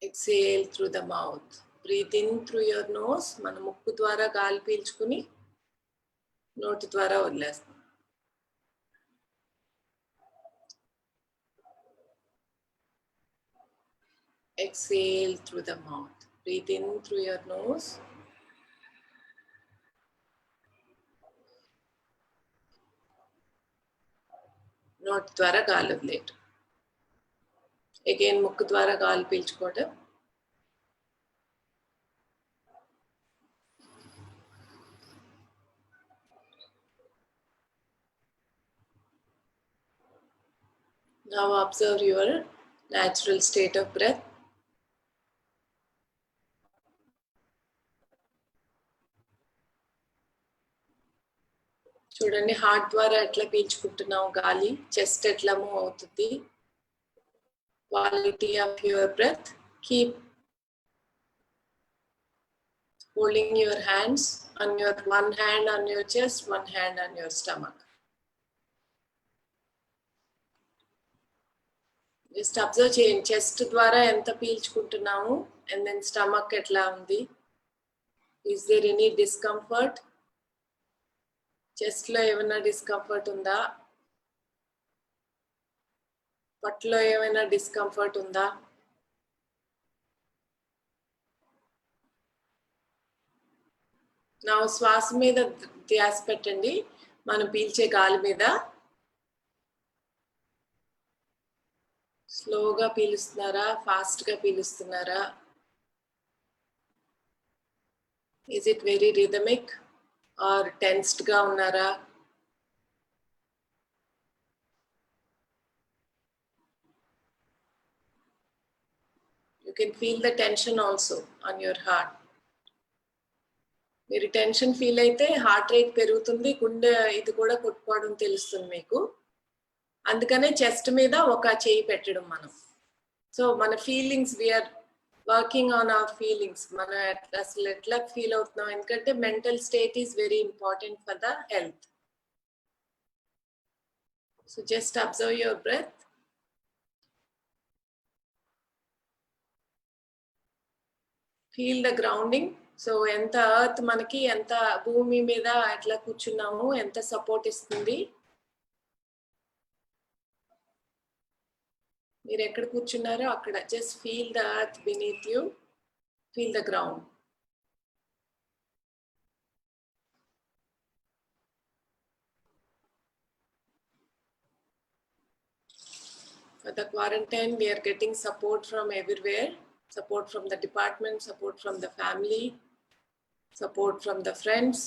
Exhale through the mouth. Breathe in through your nose. మన ముక్కు ద్వారా గాలి పీల్చుకుని నోటి ద్వారా వదిలేస్తాం. Exhale through the mouth. Breathe in through your nose. నోటి ద్వారా గాలి వదిలేయటం. అగైన్ ముక్కు ద్వారా గాలి పీల్చుకోవటం. Now observe your natural state of breath. చూడండి హార్ట్ ద్వారా ఎట్లా పీల్చుకుంటున్నావు గాలి, చెస్ట్ ఎట్లా మూవ్ అవుతుంది. Quality of your breath. Keep holding your hands on your one hand on your chest, one hand on your stomach. Just observe చేయండి chest ద్వారా ఎంత పీల్చుకుంటున్నాము and then stomach ఎట్లా ఉంది. Is there any discomfort? Chest లో ఏమైనా discomfort ఉందా? పట్టులో ఏమైనా డిస్కంఫర్ట్ ఉందా? నా శ్వాస మీద ధ్యాస పెట్టండి, మనం పీల్చే గాలి మీద. స్లోగా పీలుస్తున్నారా, ఫాస్ట్ గా పీలుస్తున్నారా? Is it very rhythmic or tensed గా ఉన్నారా? You can feel the tension also on your heart. మీరు టెన్షన్ ఫీల్ అయితే హార్ట్ రేట్ పెరుగుతుంది, గుండె ఇది కూడా కొట్టుకోవడం తెలుస్తుంది మీకు. అందుకనే చెస్ట్ మీద ఒక చేయి పెట్టడం మనం. సో మన feelings, we are working on our feelings. మనం అసలు ఎట్లా ఫీల్ అవుతున్నాం, ఎందుకంటే mental state is very important for the health. So just observe your breath. Feel the grounding. So ఎంత ఎర్త్ మనకి, ఎంత భూమి మీద ఎట్లా కూర్చున్నాము, ఎంత సపోర్ట్ ఇస్తుంది. మీరు ఎక్కడ కూర్చున్నారో అక్కడ just feel the earth beneath you, feel the ground. For the quarantine, we are getting support from everywhere. Support from the department, support from the family, support from the friends,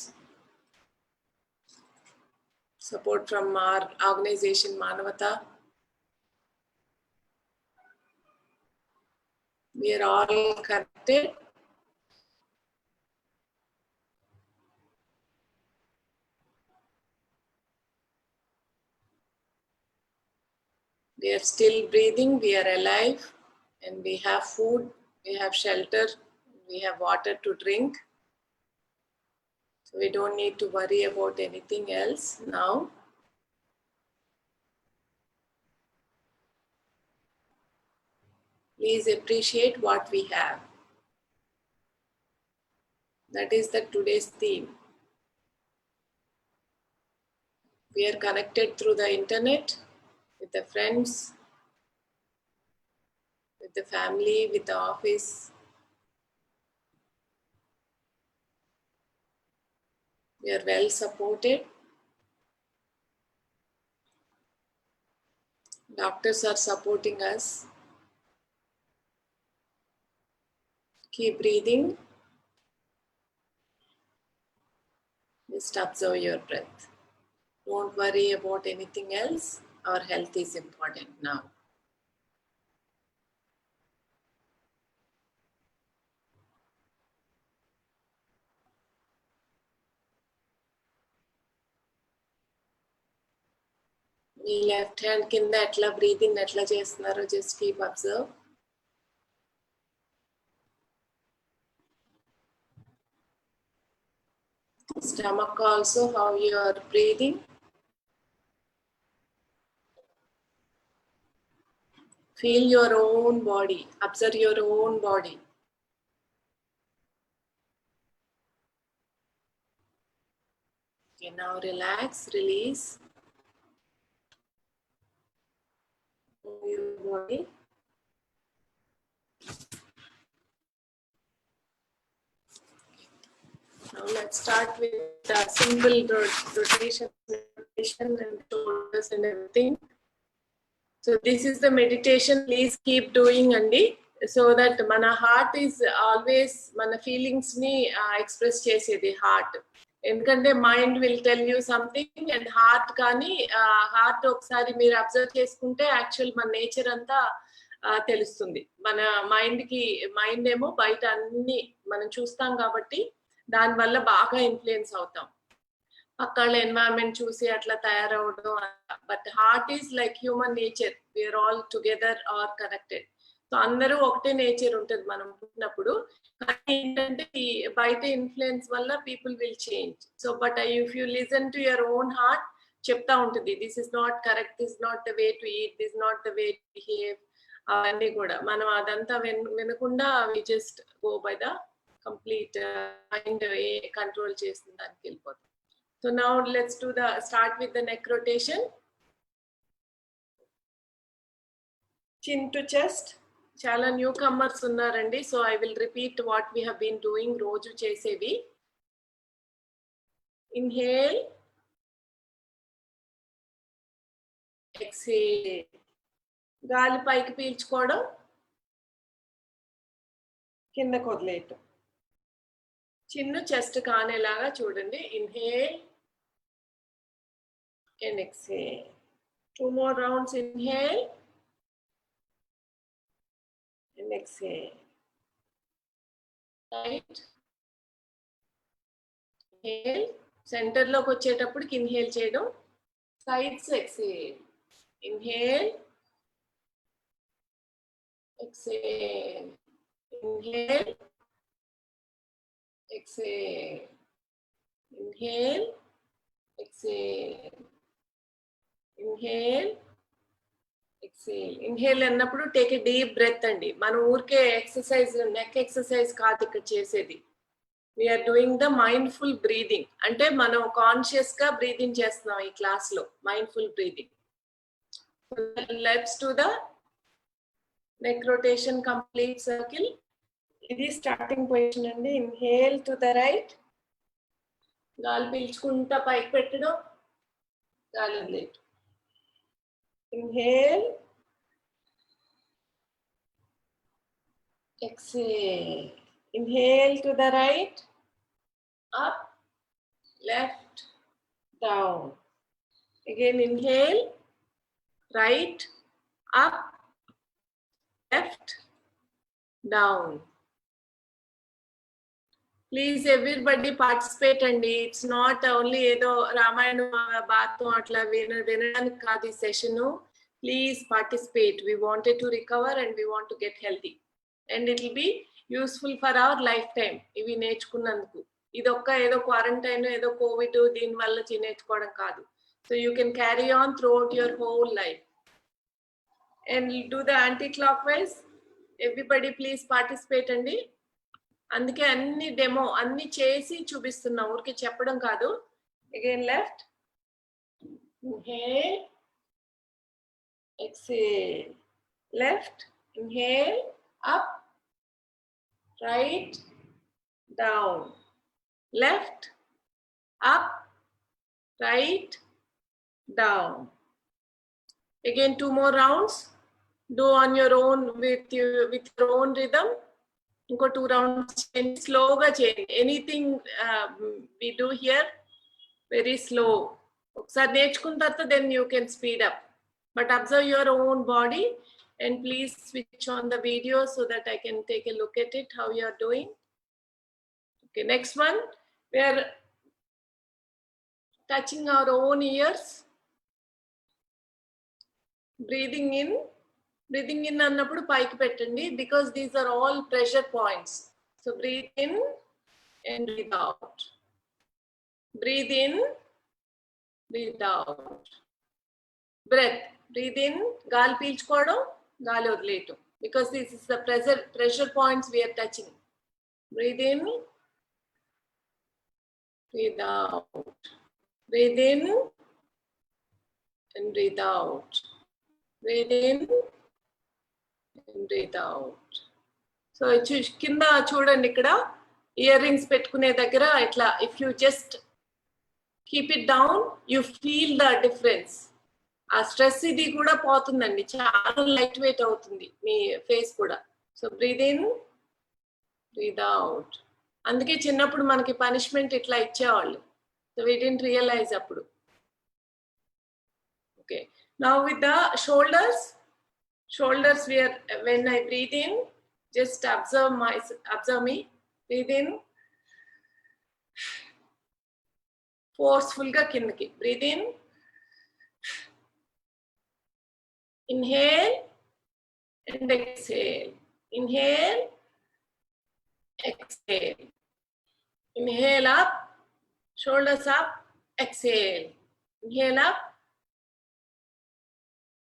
support from our organization Manavata. We are all connected. We are still breathing, we are alive, and we have food, we have shelter, we have water to drink. So we don't need to worry about anything else now. Please appreciate what we have. That is the today's theme. We are connected through the internet, with the friends, with the family, with the office. We are well supported. Doctors are supporting us. Keep breathing. Just observe your breath. Don't worry about anything else. Our health is important now. Me left hand కింద ఎట్లా breathing ఎట్లా చేస్తున్నారో just keep observe. Stomach also, how you are breathing. Feel your own body. Observe your own body. Okay, now relax, release. Move your body. Now let's start with the simple rotation and shoulders and everything. So this is the meditation. Please keep doing, Andi, so that mana heart is always mana feelings ni express chesedi heart. ఎందుకంటే mind will tell you something and heart కానీ heart ఒకసారి మీరు observe చేసుకుంటే actual మన nature అంతా తెలుస్తుంది. మన mind ఏమో బయట అన్ని మనం చూస్తాం కాబట్టి దానివల్ల బాగా ఇన్ఫ్లుయెన్స్ అవుతాం. పక్కళ్ళ ఎన్వైరన్మెంట్ చూసి అట్లా తయారవడం. But heart is like human nature, we are all together or connected. So అందరూ ఒకటే నేచర్ ఉంటుంది మనం పుట్టినప్పుడు. కానీ ఏంటంటే ఈ బయట ఇన్ఫ్లుయెన్స్ వల్ల people will change. So but if you listen to your own heart చెప్తా ఉంటుంది, this is not correct, this not the way to eat, this not the way to behave. అవన్నీ కూడా మనం అదంతా వినకుండా we just go by the complete mind ఏ control చేస్తుంది దానికి వెళ్ళిపోతుంది. So now let's start with the neck rotation. Chin to chest. Chala newcomers unnarandi, so I will repeat what we have been doing roju chesevi. Inhale, exhale. గాలి పైకి పీల్చుకోవడం, కిందకు వదిలేయటం. చిన్న chest కానేలాగా చూడండి. Inhale and exhale. 2 more rounds. Inhale and exhale. Right. Inhale. Center లోకి వచ్చేటప్పటికి inhale చేయడం. Sides exhale. Inhale. Exhale. Inhale. Exhale. Inhale. Exhale. Inhale, exhale. Inhale అన్నప్పుడు టేక్ ఏ డీప్ బ్రెత్ అండి. మనం ఊరికే ఎక్సర్సైజ్, నెక్ ఎక్సర్సైజ్ కాదు ఇక్కడ చేసేది. We are doing the mindful breathing. అంటే మనం కాన్షియస్ గా బ్రీదింగ్ చేస్తున్నాం ఈ క్లాస్ లో. Mindful breathing. Let's do the neck rotation complete circle. ఇది స్టార్టింగ్ పొజిషన్ అండి. Inhale to the right. గాలి పీల్చుకుంటా పైకి పెట్టడం, గాలి వదిలేయడం. Inhale, exhale. Inhale to the right, up, left, down. Again inhale, right, up, left, down. Please everybody participate andi. It's not only ఏదో రామాయణం భారతం అట్లా వినడానికి కాదు ఈ session. Please participate. We wanted to recover and we want to get healthy and it will be useful for our lifetime. ఇవి నేర్చుకున్నందుకు ఇదొక్క ఏదో quarantine ఏదో Covid దీని వల్ల నేర్చుకోవడం కాదు. So you can carry on throughout your whole life and do the anti-clockwise. Everybody please participate andi. అందుకే అన్ని demo అన్ని చేసి చూపిస్తున్నా, ఊరికి చెప్పడం కాదు. Again left, inhale, exhale. Left, inhale, up, right, down. Left, up, right, down. Again 2 more rounds. Do on your own with your own rhythm. ఇంకో 2 rounds స్లోగా చేయండి. Anything we do here very slow. ఒకసారి నేర్చుకున్న తర్వాత then you can speed up. But observe your own body and please switch on the video so that I can take a look at it how you are doing. Okay, next one. We are touching our own ears. Breathing in. Breathing in అన్నప్పుడు పైకి పెట్టండి because these are all pressure points. So breathe in and breathe out. Breathe in, breathe out. Breath. Breathe in, గాలి పీల్చుకోవడం, గాలి వదిలేయటం. Because this is the pressure points we are touching. Breathe in, breathe out. Breathe in and breathe out. Breathe in and breathe out. So కింద చూడండి, ఇక్కడ ear rings పెట్టుకునే దగ్గర ఇట్లా if you just keep it down, you feel the difference. ఆ stress ఇది కూడా పోతుందండి, చాలా లైట్ వెయిట్ అవుతుంది మీ ఫేస్ కూడా. So breathe in, breathe out. అందుకే చిన్నప్పుడు మనకి పనిష్మెంట్ ఇట్లా ఇచ్చేవాళ్ళు. సో వీ డిడ్ంట్ రియలైజ్ అప్పుడు. Okay, now with the shoulders we are, when I breathe in, just observe me. Breathe in, forceful ga kindaki. Breathe in, inhale and exhale. Inhale, exhale. Inhale up, shoulders up, exhale. Inhale up,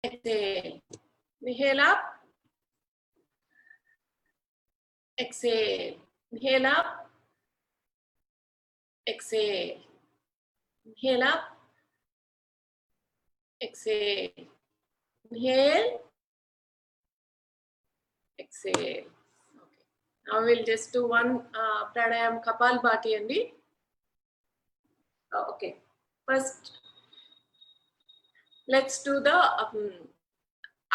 exhale. Inhale up, exhale. Inhale up, exhale. Inhale up, exhale. Inhale, exhale. Okay. Now we'll just do one pranayam Kapalbhati andi. Okay. First, let's do the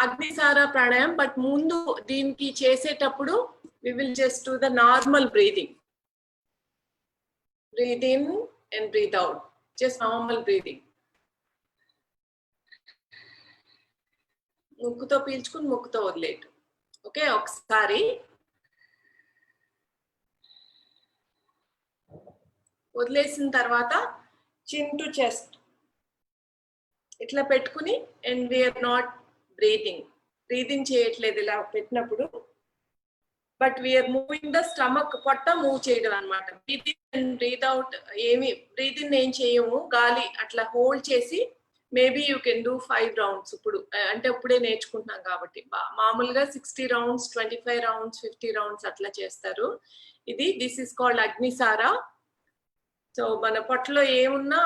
Agnisara pranayam. But mundu deenki chesetappudu we will just do the normal breathing. Breathe in and breathe out. Just normal breathing. ముక్కుతో పీల్చుకుని ముక్కుతో వదిలేయటం. Okay, ఒకసారి వదిలేసిన తర్వాత చిన్ to chest ఇట్లా పెట్టుకుని, అండ్ వీఆర్ నాట్ బ్రీదింగ్ చేయట్లేదు ఇలా పెట్టినప్పుడు, but we are moving the stomach, పొట్ట మూవ్ చేయడం అనమాట. Breathe in and breathe out breathe in ఏం చేయము, గాలి అట్లా హోల్డ్ చేసి maybe you can do 5 rounds. ఇప్పుడు అంటే ఇప్పుడే నేర్చుకుంటున్నాం కాబట్టి, మామూలుగా 60 rounds, 25 rounds, 50 rounds అట్లా చేస్తారు. This is called Agnisara. So మన పొట్టలో ఏమున్నా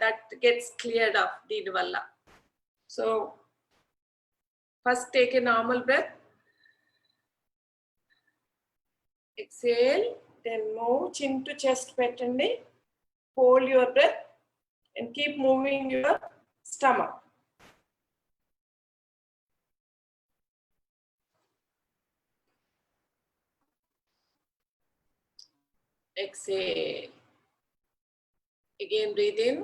దట్ గెట్స్ క్లియర్డ్ ఆఫ్ దీని వల్ల. So first take a normal breath, exhale, then move, chin to chest పెట్టండి, hold your breath and keep moving your stomach. Exhale. Again breathe in.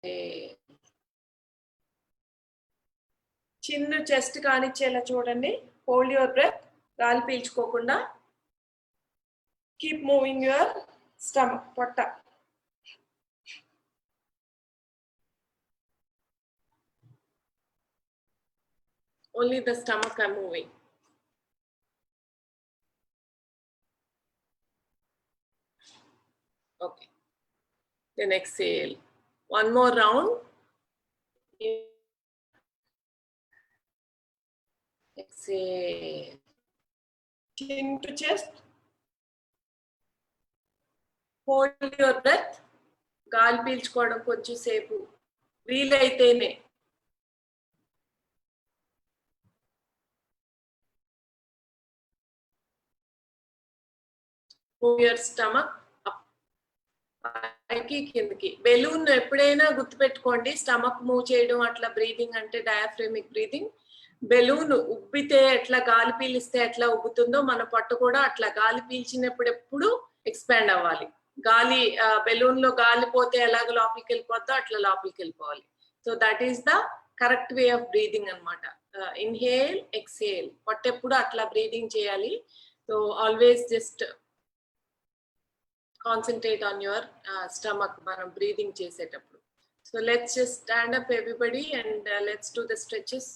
Exhale. చిన్న chest కానిచ్చేలా చూడండి. Hold your breath, గాలి పీల్చుకోకుండా. Keep moving your stomach, పొట్ట. Only the stomach are moving. Okay. Then exhale. One more round. Exhale. Chin to chest. Hold your breath, గాలి పీల్చుకోవడం కొంచెం సేపు వీలైతేనే. మూవ్ యువర్ స్టమక్ పైకి కిందకి. బెలూన్ ఎప్పుడైనా గుర్తుపెట్టుకోండి, స్టమక్ మూవ్ చేయడం అట్లా బ్రీదింగ్ అంటే డయాఫ్రామిక్ బ్రీదింగ్. బెలూన్ ఉబ్బితే ఎట్లా గాలి పీలిస్తే ఎట్లా ఉబ్బుతుందో మన పొట్ట కూడా అట్లా గాలి పీల్చినప్పుడు ఎప్పుడు ఎక్స్పాండ్ అవ్వాలి. గాలి బెలూన్ లో గాలి పోతే ఎలాగ లోపలికి వెళ్ళిపోతా అట్లా లోపలికి వెళ్ళిపోవాలి. So that is the correct way of breathing అనమాట. ఇన్హేల్, ఎక్సేల్, పొట్ట ఎప్పుడు అట్లా బ్రీదింగ్ చేయాలి. So always just concentrate on your stomach మనం బ్రీదింగ్ చేసేటప్పుడు. So let's just stand up everybody and let's do the stretches.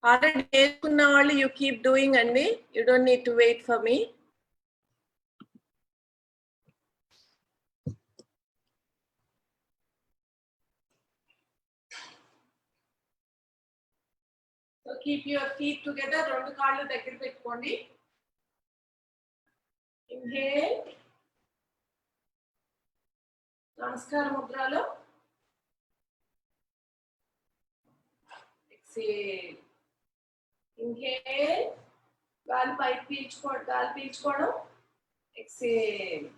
Already నేర్చుకున్న వాళ్ళు you keep doing అండి, you don't need to wait for me. So keep your feet together. రెండు కాళ్ళు దగ్గర పెట్టుకోండి. Inhale. నమస్కార ముద్రలో. Exhale. Inhale. గాలి పైకి పీల్చుకోవడం. Exhale.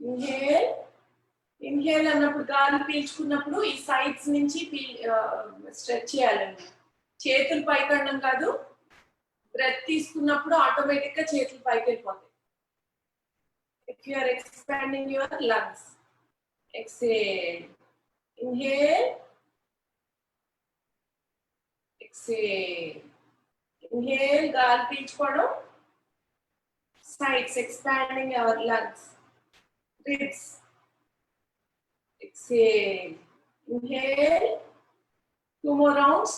Inhale. Inhale అన్నప్పుడు గాలి పీల్చుకున్నప్పుడు ఈ సైడ్స్ నుంచి స్ట్రెచ్ చేయాలండి. చేతులు పైకి అనడం కాదు. బ్రెత్ తీసుకున్నప్పుడు ఆటోమేటిక్ గా చేతులు పైకి వెళ్ళిపోతాయి. If you are expanding your lungs. Exhale. Inhale. Exhale. Inhale, గాలి పీల్చుకోవడం. Sides, expanding our lungs. Ribs. Exhale. Inhale. 2 more rounds.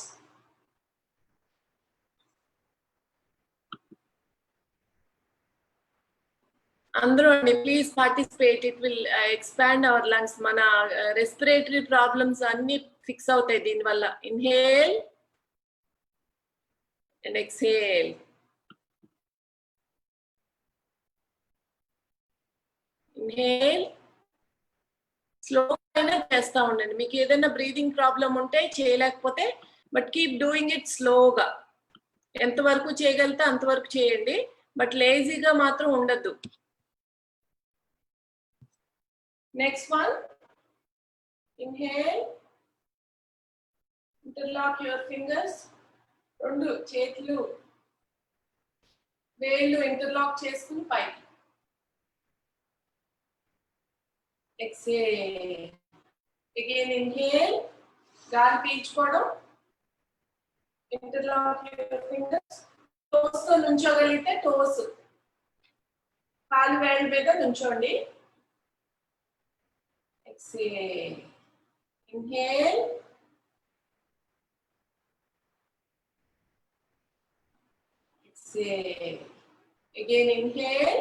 అందరూ అండి please participate. It will expand our lungs. మన రెస్పిరేటరీ ప్రాబ్లమ్స్ అన్ని ఫిక్స్ అవుతాయి దీనివల్ల. Inhale and exhale. Inhale. Slow అయినా చేస్తా ఉండండి. మీకు ఏదైనా బ్రీదింగ్ ప్రాబ్లం ఉంటే చేయలేకపోతే బట్ కీప్ డూయింగ్ ఇట్ స్లోగా. ఎంతవరకు చేయగలిగితే అంతవరకు చేయండి. బట్ లేజీగా మాత్రం ఉండద్దు. Next one. Inhale. Interlock your fingers. రెండు చేతులు వేళ్ళు ఇంటర్లాక్ చేసుకుని పైకి. Exhale. Again inhale. గాలి పీల్చుకోవడం. Interlock your fingers. టోస్ తో నుంచోగలిగితే టోస్ కాలు వేళ్ళ మీద నుంచోండి. Exhale. Inhale. Exhale. Again inhale.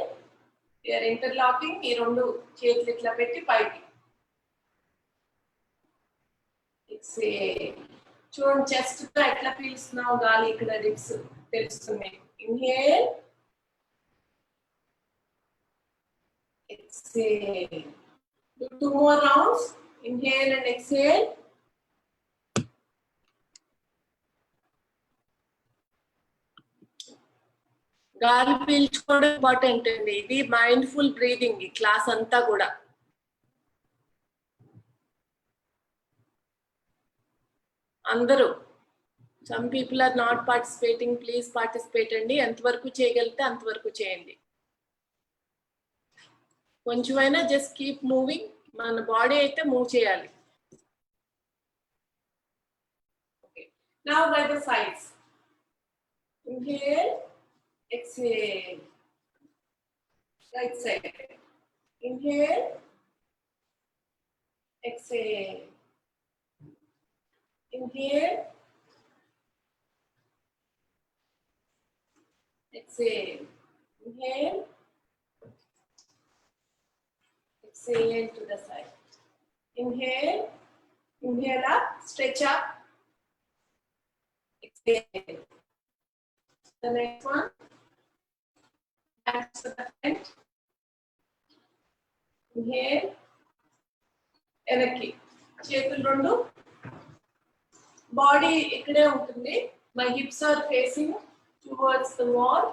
We are interlocking. ఈ రెండు చేతులు ఇట్లా పెట్టి పైకి. Exhale. చూడండి చెస్ట్ తో ఎట్లా పీలుస్తున్నావు గాలి. ఇక్కడ రిబ్స్ తెలుస్తుంది. Inhale. Exhale. Do 2 more rounds. Inhale and exhale. గాలి పీల్చుకోవడం ఇంపార్టెంట్ అండి. ఇది మైండ్ఫుల్ బ్రీదింగ్. ఈ క్లాస్ అంతా కూడా అందరూ some people are not participating. Please participate అండి. ఎంతవరకు చేయగలిగితే అంతవరకు చేయండి. కొంచెమైనా జస్ట్ కీప్ మూవింగ్. మన బాడీ అయితే మూవ్ చేయాలి. Okay. Now by the sides. Inhale. Exhale. Right side. Inhale. Exhale. Inhale. Exhale. Inhale. Exhale to the side. Inhale. Inhale up. Stretch up. Exhale. The next one. Hands to the front. Inhale. వెనక్కి చేతులు రెండు. Body ఇక్కడే ఉంటుంది. My hips are facing towards the wall.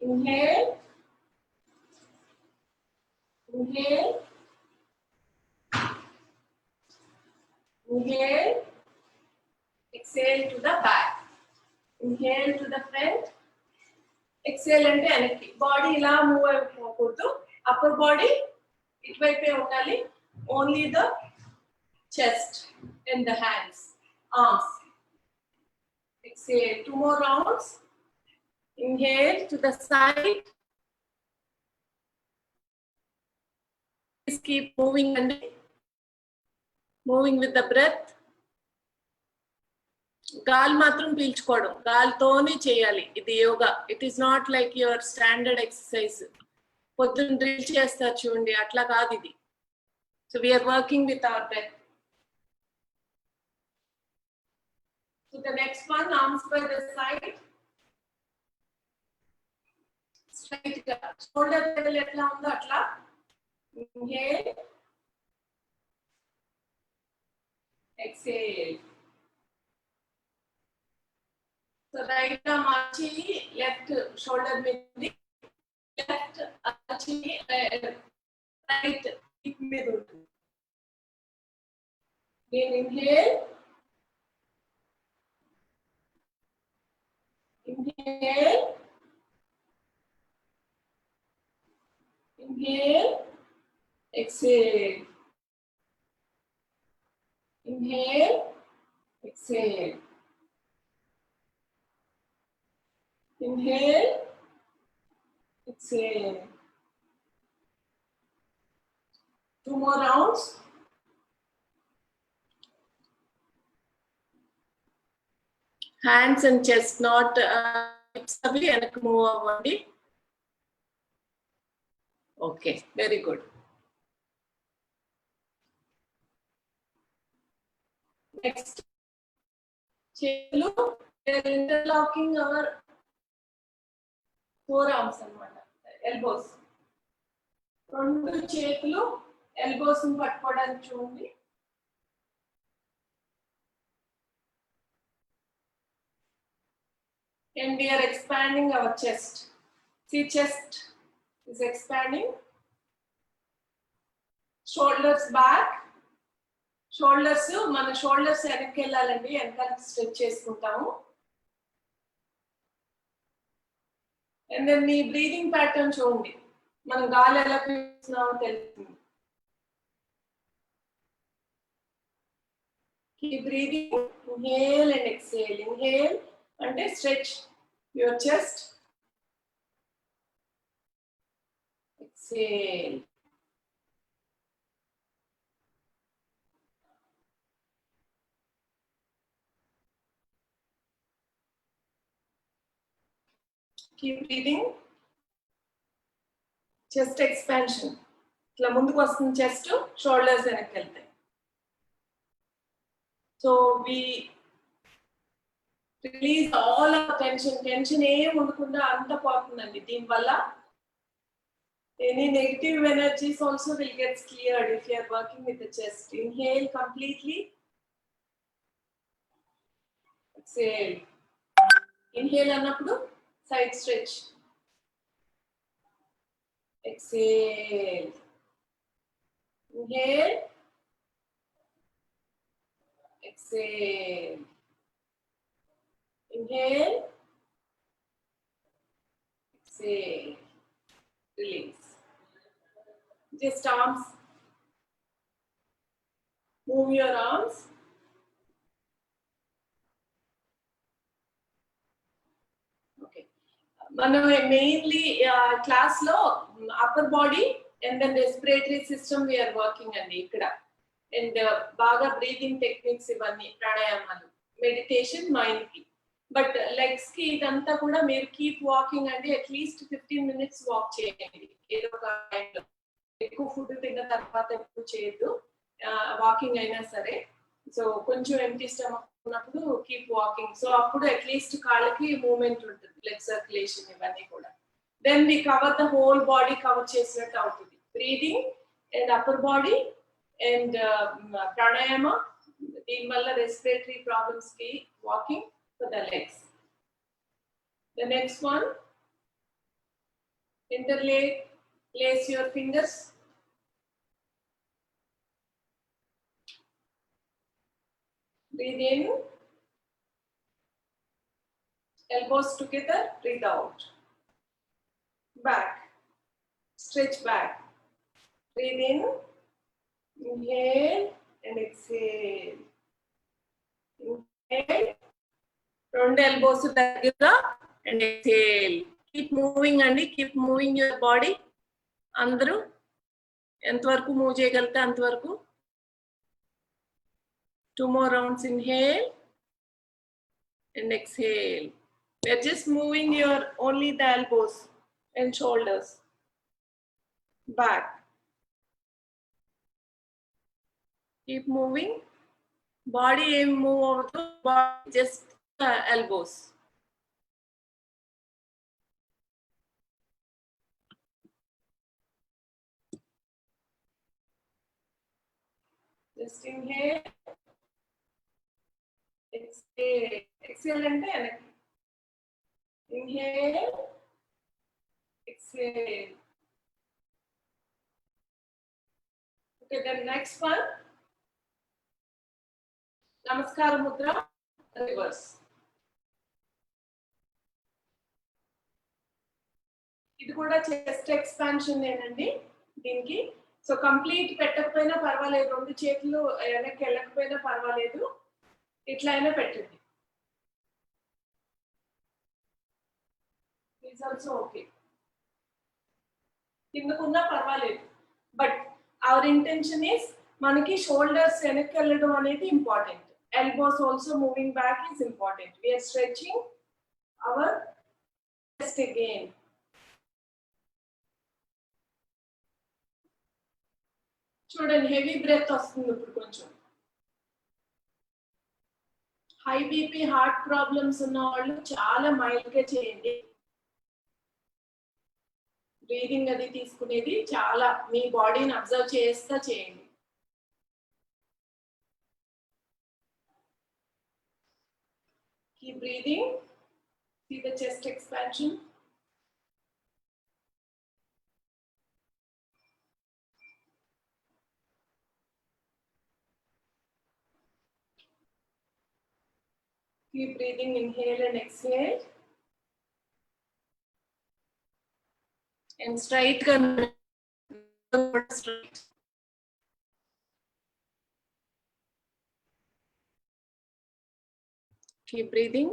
Inhale. Inhale. Inhale. Exhale to the back. Inhale to the front. Exhale అంటే వెనక్కి. Body ఇలా move అయిపోకూడదు. Upper body ఇటువైపే ఉండాలి. Only the chest and the hands, arms. Exhale. 2 more rounds. Inhale to the side. Please keep moving and moving with the breath. గాలి మాత్రం పీల్చుకోవడం. గాలితోనే చేయాలి ఇది yoga. It is not like your standard exercise. పొద్దున్న drill చేస్తారు చూడండి, అట్లా కాదు ఇది. So we are working with our breath. So the next one, arms by the side. Straight up. Shoulder level etla undo atla. Inhale. Exhale. So right arm archi, left shoulder mid, left archi, right hip mid. Then inhale. Inhale. Inhale. Exhale. Inhale. Exhale. Inhale. Exhale. 2 more rounds. Hands and chest not hips avi enak move avandi. Okay, very good. Next, chelu, we are interlocking our forearms anamata, elbows. Rendu chekulu elbows ni pattukodaniki chudandi. And we are expanding our chest. See, chest is expanding. Shoulders back. Shoulders, mana shoulders enakku ellalandi, enakku stretch chestuntamu. And then the breathing pattern chudandi. Mana gaali ela piestunnamo telustundi. Keep breathing. Inhale and exhale. Inhale ante stretch your chest. Exhale. Keep breathing. Chest expansion. Itla munduku vastundi chest, shoulders enakku veltayi. So we release all our tension. Tension em undukunda anta potundandi. Deen valla any negative energies also will get cleared if you are working with the chest. Inhale completely. Exhale. Inhale annappudu side stretch. Exhale. Inhale. Exhale. Inhale. Exhale. Release. Just arms. Move your arms. Okay. Manam mainly class lo upper body and then respiratory system we are working andi ikkada. And baga breathing techniques ivanni pranayamalu, meditation mind ki. But legs ki idanta kuda meer keep walking andi at least 15 minutes walk cheyandi. Edo oka kind of ekku food tinna tarvata eppudu cheyadu, walking aina sare. So konచెం empty stomach ఉన్నప్పుడు keep walking. So appudu at least kaalaki movement untundi, blood circulation ivanni kuda. Then we cover the whole body, cover chesinattu avutundi. Breathing and upper body and pranayama, deen valla respiratory problems ki walking for the legs. The next one, place your fingers. Breathe in, elbows together, breathe out. Back, stretch back. Breathe in, inhale and exhale. Inhale, round elbows together and exhale. Keep moving and keep moving your body. Andaru entavaraku move cheyagalite antavaraku. 2 more rounds. Inhale and exhale. We are just moving your only the elbows and shoulders. Back. Keep moving. Body ఏం move అవుతుందో body just elbows. Just inhale, exhale. Exhale అంటే వెనక్కి. Inhale, exhale. Okay, then next one, Namaskara Mudra, reverse. ఇది కూడా chest expansion ఏనండి దీనికి. So complete పెట్టకపోయినా పర్వాలేదు, రెండు చేతులు వెనక్కి వెళ్ళకపోయినా పర్వాలేదు, ఇట్లా అయినా పెట్టండి. ఇట్స్ ఆల్సో ఓకే, కిందకున్నా పర్వాలేదు. బట్ అవర్ ఇంటెన్షన్ ఈస్ మనకి షోల్డర్స్ వెనక్కి వెళ్ళడం అనేది important. Elbows also moving back is important. We are stretching our chest again. చూడండి హెవీ బ్రెత్ వస్తుంది ఇప్పుడు కొంచెం. హై బీపీ హార్ట్ ప్రాబ్లమ్స్ ఉన్న వాళ్ళు చాలా మైల్డ్ గా చేయండి. బ్రీదింగ్ అది తీసుకునేది చాలా మీ బాడీని అబ్జర్వ్ చేస్తా చేయండి. Keep breathing, see the chest expansion. Keep breathing, inhale and exhale. And straight straight. Keep breathing.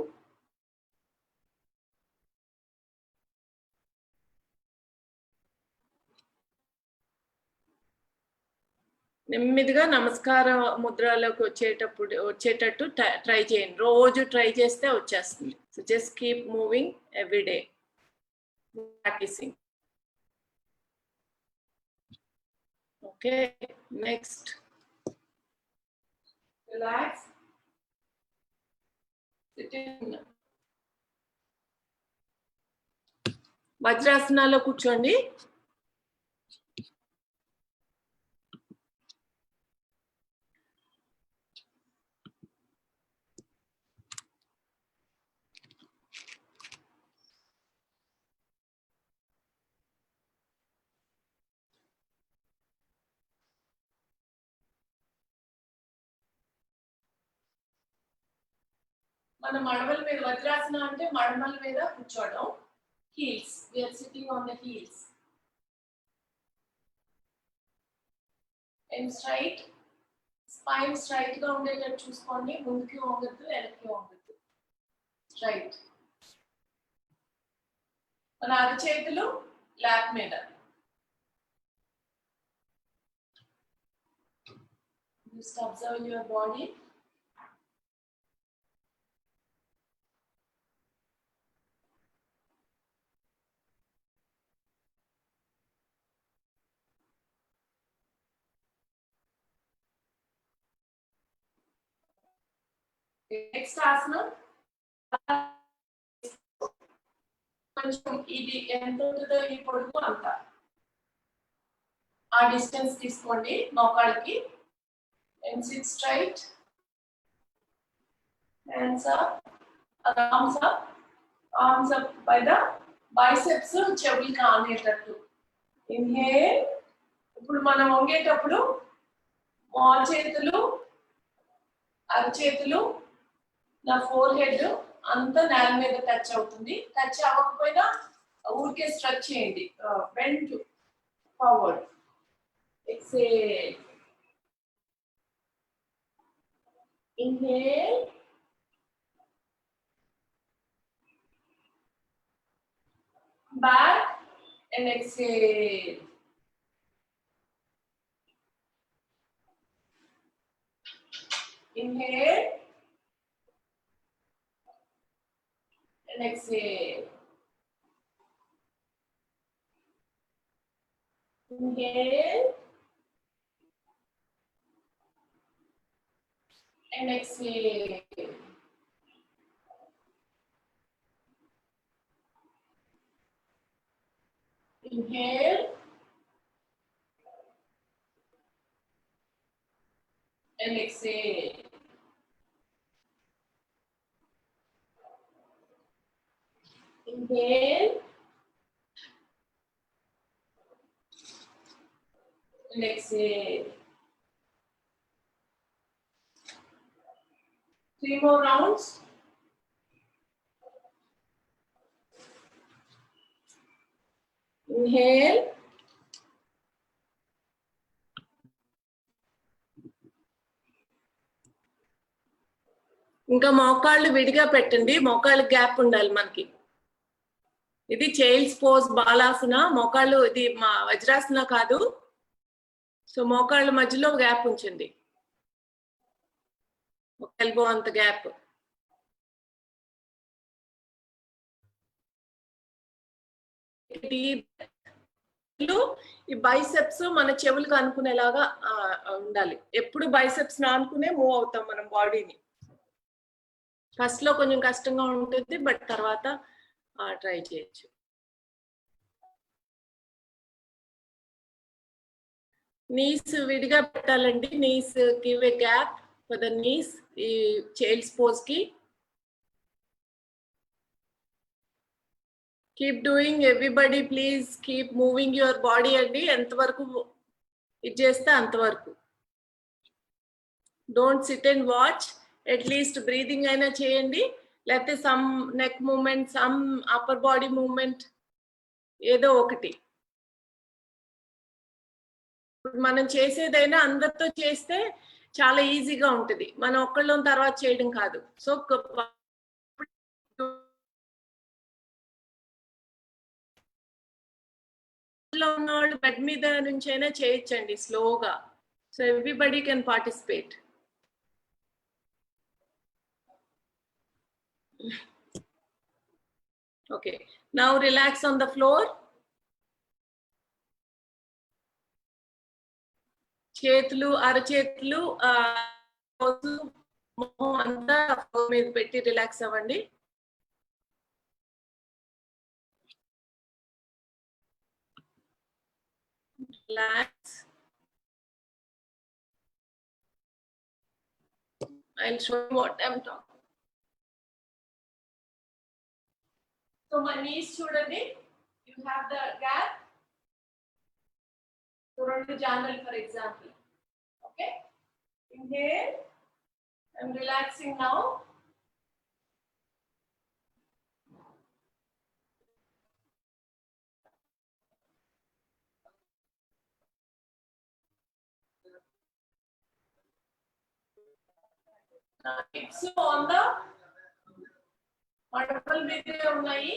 నెమ్మదిగా నమస్కార ముద్రలోకి వచ్చేటట్టు ట్రై చేయండి. రోజు ట్రై చేస్తే వచ్చేస్తుంది. So just keep moving every day, practising. Okay, next relax. వజ్రాసనాల్లో కూర్చోండి. మన మడమల మీద, వజ్రాసనం అంటే మడమల మీద కూర్చోవడం. Heels, we are sitting on the heels. And straight, spine straight గా ఉండేటట్టు చూసుకోండి. ముందుకి వంగద్దు, వెనక్కి వంగద్దు. స్ట్రైట్. మన అరచేతులు ల్యాప్ మీద. Just observe your body. Next ఆసనం కొంచెం ఇది ఎంత ఉంటుందో ఈ పొడుగు అంత ఆ డిస్టెన్స్ తీసుకోండి మోకాళ్ళకి. And sit straight, hands up, arms up, arms up by the biceps చెవులకి ఆనేటట్టు. ఇన్హేల్. ఇప్పుడు మనం వంగేటప్పుడు మోచేతులు, అరచేతులు, నా ఫోర్ హెడ్ అంతా నేల మీద టచ్ అవుతుంది. టచ్ అవ్వకపోయినా ఊరికే స్ట్రెచ్ చేయండి. Bend forward. Exhale. Inhale. Back and exhale. Inhale and exhale. Inhale and exhale. Inhale and exhale. Inhale and exhale. 3 more rounds. Inhale. ఇంకా మోకాళ్ళు విడిగా పెట్టండి, మోకాళ్ళ గ్యాప్ ఉండాలి మనకి. ఇది చైల్డ్స్ పోజ్ బాలాసన. మోకాళ్ళు ఇది మా వజ్రాసన కాదు. సో మోకాళ్ళ మధ్యలో గ్యాప్ ఉంచండి, ఒక ఎల్బో అంత గ్యాప్. ఈ బైసెప్స్ మన చెవులకు అనుకునేలాగా ఉండాలి. ఎప్పుడు బైసెప్స్ అనుకునే మూవ్ అవుతాం మనం బాడీని. ఫస్ట్ లో కొంచెం కష్టంగా ఉంటుంది, బట్ తర్వాత ట్రై చేయొచ్చు. నీస్ విడిగా పెట్టాలండి. Knees give a gap for the knees ఈ చైల్డ్స్ పోజ్ కి. Keep doing everybody, please keep moving your body అండి. ఎంతవరకు ఇది చేస్తే అంతవరకు. Don't sit and watch. At least breathing అయినా చేయండి, లేకపోతే some neck movement, some upper body movement, ఏదో ఒకటి. మనం చేసేదైనా అందరితో చేస్తే చాలా ఈజీగా ఉంటుంది, మనం ఒక్కళ్ళం తర్వాత చేయడం కాదు. సో ఉన్న వాళ్ళు బెడ్ మీద నుంచి అయినా చేయొచ్చండి స్లోగా. So everybody can participate. Okay, now relax on the floor. చేతులు అరచేతులు మొహం అంతా ఫ్లోర్ మీద పెట్టి రిలాక్స్ అవ్వండి. Relax. I'll show you what I'm talking. So my knees చూడండి, you have the gap. So రెండు జానల్ for example. Okay, inhale. I'm relaxing now. Hips on the మడపల మీద ఉన్నాయి,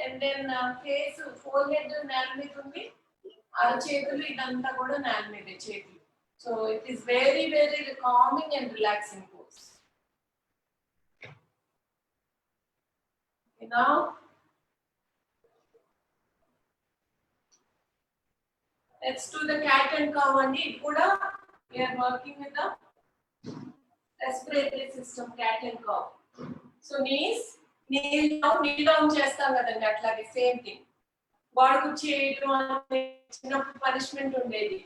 అండ్ దెన్ ఫేస్ ఫోర్హెడ్ నేల మీద ఉంది, అరచేతులు ఇదంతా కూడా నేల మీద చేతులు. So it is very very coming and relaxing pose. Now let's do the cat and cow అండి. ఇది కూడా we are working with the respiratory system, cat and cow. So knees, kneel down చేస్తాం కదండి, అట్లాగే సేమ్ థింగ్. బాడీకి చేయడం చిన్నప్పుడు punishment ఉండేది.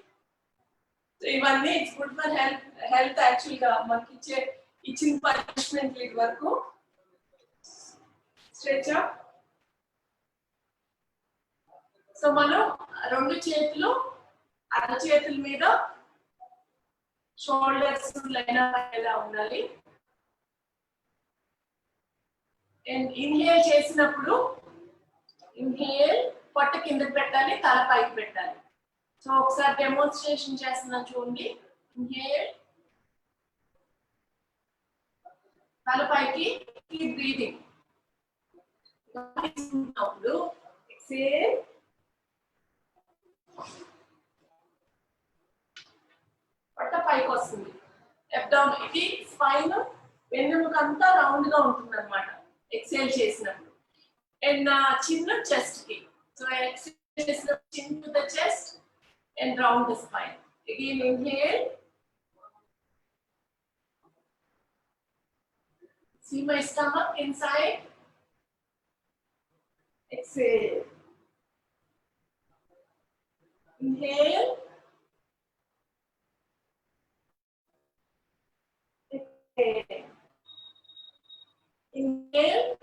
సో ఇవన్నీ it's good for health actual గా మనకి ఇచ్చిన పనిష్మెంట్ ఇది వరకు. Stretch up. సో మనం రెండు చేతులు అరచేతుల మీద షోల్డర్స్ లైన్ అయ్యేలా ఉండాలి. అండ్ ఇన్హేల్ చేసినప్పుడు ఇన్హేల్ పొట్ట కిందకి పెట్టాలి, తల పైకి పెట్టాలి. సో ఒకసారి డెమోన్స్ట్రేషన్ చేస్తున్నా చూడండి. ఇన్హేల్, తల పైకి, కీప్ బ్రీతింగ్. తీసుకున్నప్పుడు ఎక్సేల్, పొట్ట పైకి వస్తుంది. అబ్డామిన్, ఇది స్పైన్ వెన్నెముక అంతా రౌండ్ గా ఉంటుంది అనమాట ఎక్సేల్ చేసినప్పుడు. అండ్ చిన్న చెస్ట్ కి. సో ఎక్సేల్ చేసినప్పుడు చిన్ to the chest and round the spine. Again inhale, See my stomach inside. Exhale. Inhale. Exhale. Inhale.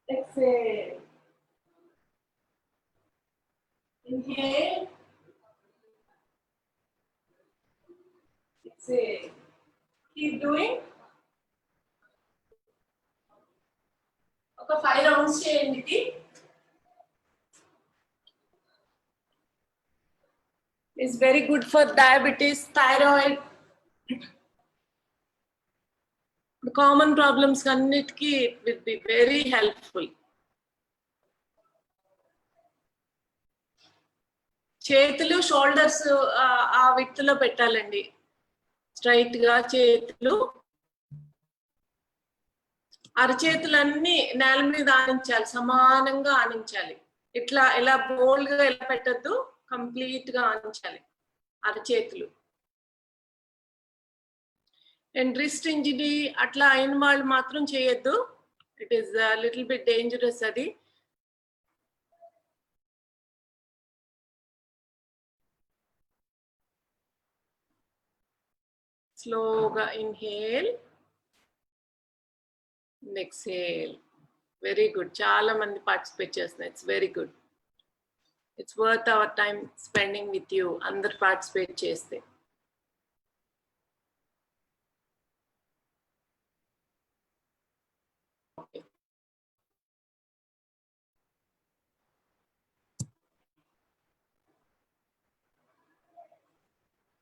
Exhale. Inhale. Exhale. Keep doing. ఒక 5 rounds చేయండి ఇది. Is very good for diabetes, thyroid. The common problems అన్నిటికీ it will be very helpful. చేతులు shoulders ఆ విత్తులో పెట్టాలండి. Straight గా చేతులు, అరచేతులన్నీ నేల మీద ఆనించాలి, సమానంగా ఆనించాలి. ఇట్లా ఇలా బోల్డ్ గా ఇలా పెట్టద్దు, కంప్లీట్ గా ఆనించాలి అరచేతులు. అండ్ రిస్ట్ ఇంజరీ అట్లా అయిన వాళ్ళు మాత్రం చేయొద్దు. It is little bit dangerous అది. స్లోగా ఇన్హేల్, ఎక్సేల్. Very good. చాలా మంది పార్టిసిపేట్ చేస్తున్నారు. It's very good. It's worth our time spending with you. అందరు పార్టిసిపేట్ చేస్తే.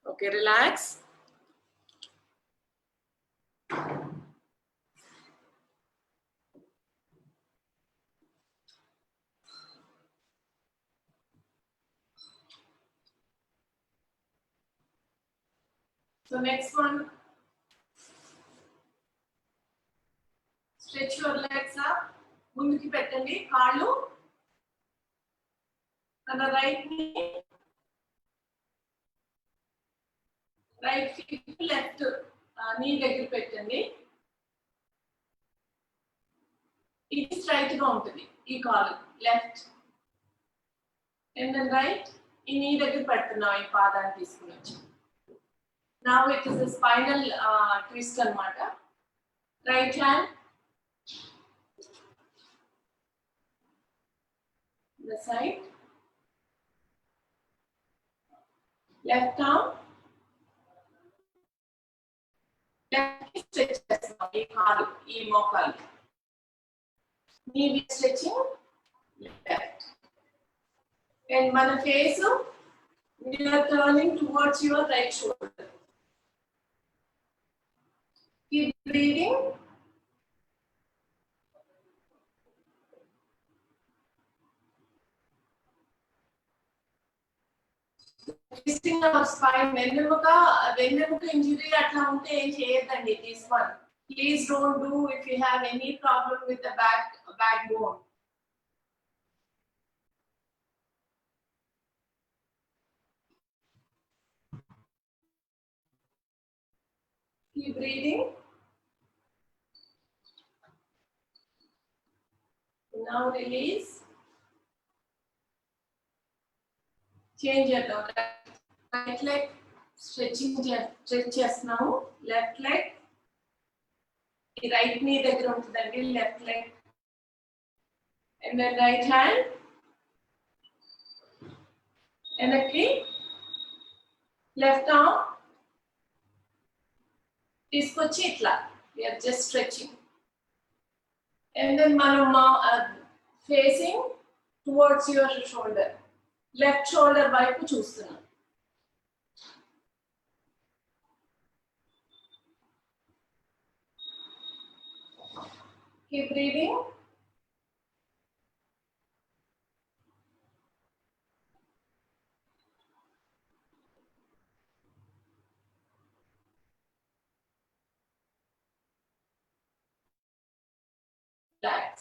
Okay, relax. So next one, stretch your legs up. ముందుకి పెట్టండి కాళ్ళు. మన రైట్ ని రైట్ ఫీట్ లెఫ్ట్ నీ దగ్గర పెట్టండి. ఇది స్ట్రైట్ గా ఉంటుంది ఈ కాలు. లెఫ్ట్ అండ్ దెన్ రైట్ ఈ నీ దగ్గర పెడుతున్నాం. ఈ పాదాన్ని తీసుకుని వచ్చి. Now it is a spinal twist అన్నమాట. Right hand, the side, left arm, left stretch చేస్తున్నాం. ఈ కాలు, ఈ మోకాలు. Knee stretching, left. And మన face, we are turning towards your right shoulder. Keep breathing. Twisting our spine. వెన్నెముక injury అట్లా ఉంటే ఏం చేయొద్దండి. This one, please don't do if you have any problem with the backbone. Keep breathing. Now release. Change your right leg stretching, stretch చేస్తున్నాము. Left leg ఈ right knee దగ్గర ఉంటుందండి. Left leg and then right hand వెనక్కి. Left arm తీసుకొచ్చి ఇట్లా we are just stretching. And then మనం facing towards your shoulder. Left shoulder వైపు చూస్తున్నాం. Keep breathing. Relax.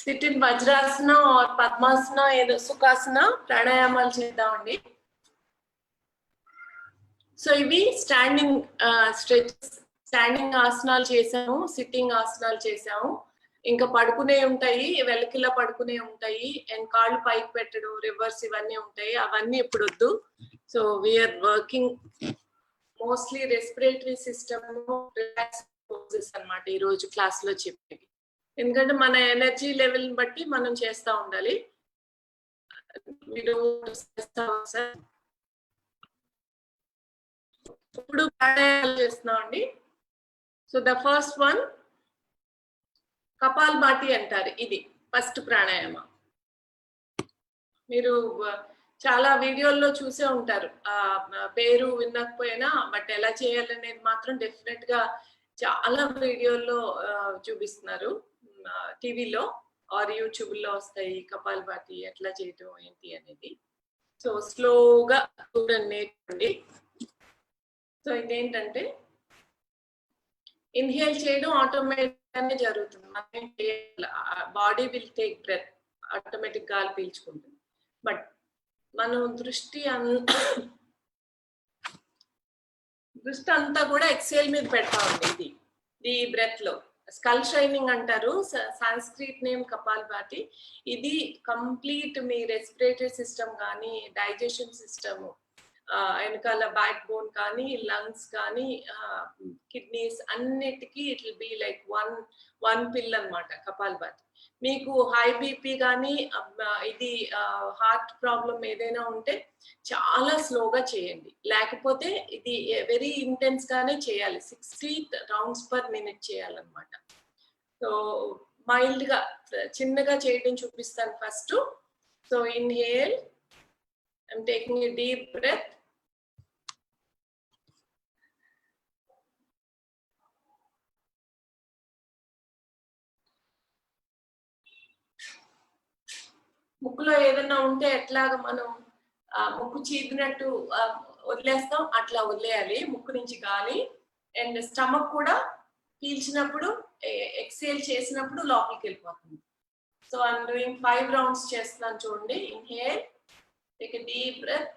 Sit in Vajrasana or Padmasana ఏదో సుఖాసన ప్రాణాయామాలు చేద్దామండి. సో ఇవి స్టాండింగ్ స్ట్రెచెస్, స్టాండింగ్ ఆసనాలు చేసాము, సిట్టింగ్ ఆసనాలు చేసాము, ఇంకా పడుకునే ఉంటాయి, వెలకిలా పడుకునే ఉంటాయి, అండ్ కాళ్ళు పైకి పెట్టడం, రివర్స్ ఇవన్నీ ఉంటాయి. అవన్నీ ఇప్పుడు వద్దు. So we are working mostly respiratory system relax poses అన్నమాట ఈ రోజు క్లాస్ లో చెప్పేది. ఎందుకంటే మన ఎనర్జీ లెవెల్ బట్టి మనం చేస్తూ ఉండాలి. ఇప్పుడు ప్రాణాయామాలు చేస్తున్నాం అండి. So the first one kapalbhati అంటారు. ఇది ఫస్ట్ ప్రాణాయామ. మీరు చాలా వీడియోల్లో చూసే ఉంటారు, పేరు వినకపోయినా బట్ ఎలా చేయాలనేది మాత్రం డెఫినెట్ గా చాలా వీడియోల్లో చూపిస్తున్నారు, టీవీలో ఆర్ యూట్యూబ్ లో వస్తాయి కపాల్భాతి ఎట్లా చేయటం ఏంటి అనేది. సో స్లోగా చూడండి, నేర్చుకోండి. సో ఇదేంటంటే ఇన్హేల్ చేయడం ఆటోమేటిక్ గానే జరుగుతుంది, మనం body will take breath, automatic గాలి పీల్చుకుంటుంది. బట్ మనం దృష్టి అంతా కూడా ఎక్సేల్ మీద పెడతామండి. ఇది ఈ బ్రెత్ లో స్కల్ షైనింగ్ అంటారు, సాంస్క్రిట్ నేమ్ కపాల్భాతి. ఇది కంప్లీట్ మీ రెస్పిరేటరీ సిస్టమ్ కానీ, డైజెషన్ సిస్టమ్, వెనకాల బ్యాక్ బోన్ కానీ, లంగ్స్ కానీ, కిడ్నీస్ అన్నిటికీ it will be like one పిల్ అన్నమాట కపాల్భాతి. మీకు హై బీపీ కానీ, ఇది హార్ట్ ప్రాబ్లం ఏదైనా ఉంటే చాలా స్లోగా చేయండి, లేకపోతే ఇది వెరీ ఇంటెన్స్ గానే చేయాలి. 60 రౌండ్స్ పర్ మినిట్ చేయాలన్నమాట. సో మైల్డ్ గా చిన్నగా చేయడం చూపిస్తాను first. So inhale, I'm taking a deep breath. ముక్కులో ఏదైనా ఉంటే ఎట్లాగా మనం ముక్కు చీపినట్టు వదిలేస్తాం, అట్లా వదిలేయాలి ముక్కు నుంచి గాలి. అండ్ స్టమక్ కూడా పీల్చినప్పుడు, ఎక్సేల్ చేసినప్పుడు లోపలికి వెళ్ళిపోతుంది. సో ఐఎమ్ డూయింగ్ 5 రౌండ్స్ చేస్తున్నాను చూడండి. Inhale, take a deep breath.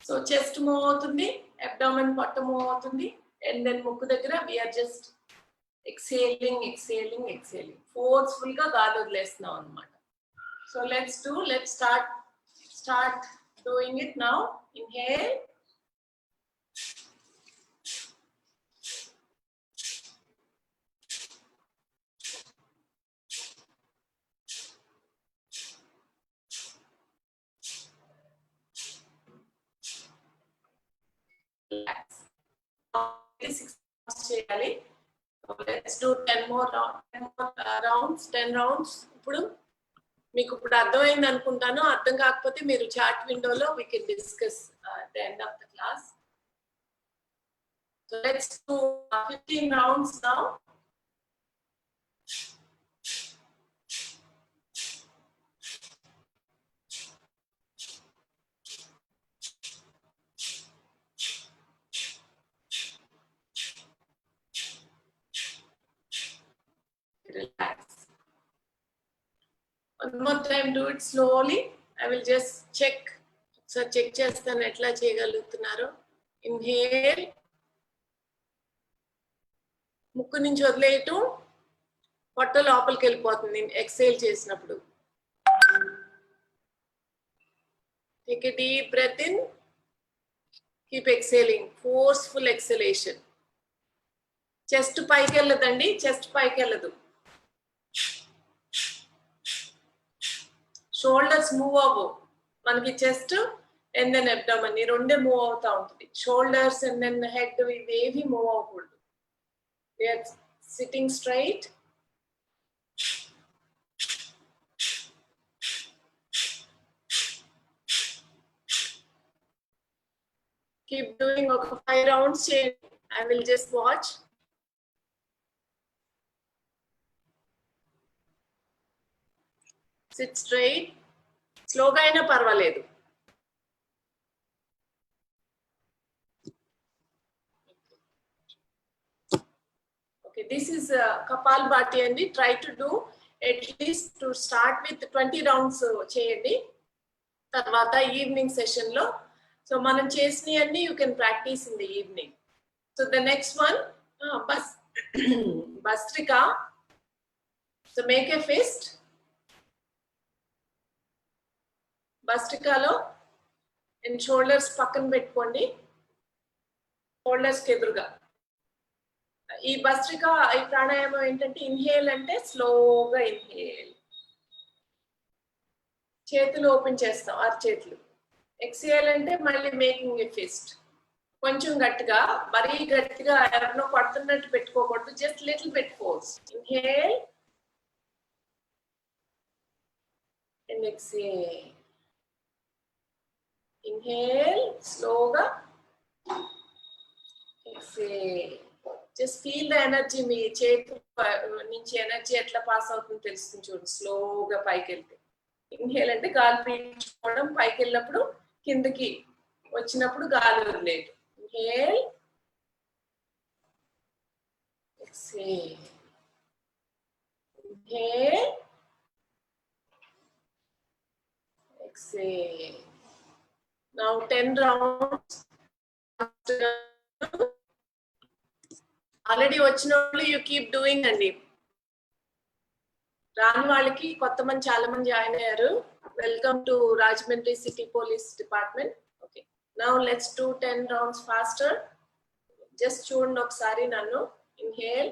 So chest move అవుతుంది, అబ్డామెన్ పొట్ట మూవ్ అవుతుంది, అండ్ దెన్ ముక్కు దగ్గర we are just exhaling exhaling exhaling, forceful గా గాలి వదిలేస్తున్నాం అనమాట. So let's start doing it now. Inhale, చేయాలి. Let's do 10 more rounds. 10 rounds. ఇప్పుడు మీకు ఇప్పుడు అర్థమైంది అనుకుంటాను. అర్థం కాకపోతే మీరు చాట్ విండోలో we can discuss at the end of the class. So let's do 15 rounds now. Relax. One more time, do it slowly. I will just check. So check chestanu etla cheyagaluthunnaro. Inhale, mukku nunchi వదిలేయటం, పొట్ట లోపలికి వెళ్ళిపోతుంది exhale చేసినప్పుడు. Take a deep breath in, keep exhaling, forceful exhalation. Chest పైకి వెళ్ళదండి, chest పైకి వెళ్ళదు. Shoulders move అవ్వవు మనకి, చెస్ట్ అండ్ దెన్ అబ్డామన్ ఈ రెండే మూవ్ అవుతా ఉంటుంది. షోల్డర్స్ అండ్ దెన్ హెడ్ ఇవేవి మూవ్ అవ్వకూడదు. We are sitting straight. Keep doing ఒక 5 rounds. I will just watch. Sit straight. స్లోగా అయినా పర్వాలేదు. This is Kapalbhati andi. Try to do at least to start with 20 rounds cheyandi. Tarvata evening session lo. So manam chesni andi you can practice in the evening. So the next one, Bastrika. So make a fist. Bastrika lo and shoulders pakkan pettukondi. Shoulders ki eduruga. ఈ భస్త్రిక ఈ ప్రాణాయామం ఏంటంటే inhale అంటే స్లోగా inhale, చేతులు open చేస్తాం అరచేతులు. Exhale అంటే మళ్ళీ మేకింగ్ ఎ ఫిస్ట్. కొంచెం గట్టిగా, మరీ గట్టిగా ఎవరినో పడుతున్నట్టు పెట్టుకోకూడదు, just little bit force. Inhale and exhale. Inhale స్లోగా, exhale. Just feel the energy. మీ చేతు నుంచి ఎనర్జీ ఎట్లా పాస్ అవుతుందో తెలుస్తుంది చూడండి. స్లోగా పైకి వెళ్తే ఇన్హేల్ అంటే గాలి పీల్చుకోవడం, పైకి వెళ్ళినప్పుడు కిందకి వచ్చినప్పుడు గాలి వదిలేదు. Inhale exhale, inhale exhale. Now 10 rounds. Already వచ్చిన వాళ్ళు యూ కీప్ డూయింగ్ అండి. రాని వాళ్ళకి కొత్త మంది చాలా మంది జాయిన్ అయ్యారు. Welcome to Rajahmundry city police department. Okay, now let's do 10 rounds faster. జస్ట్ చూడండి ఒకసారి నన్ను. Inhale,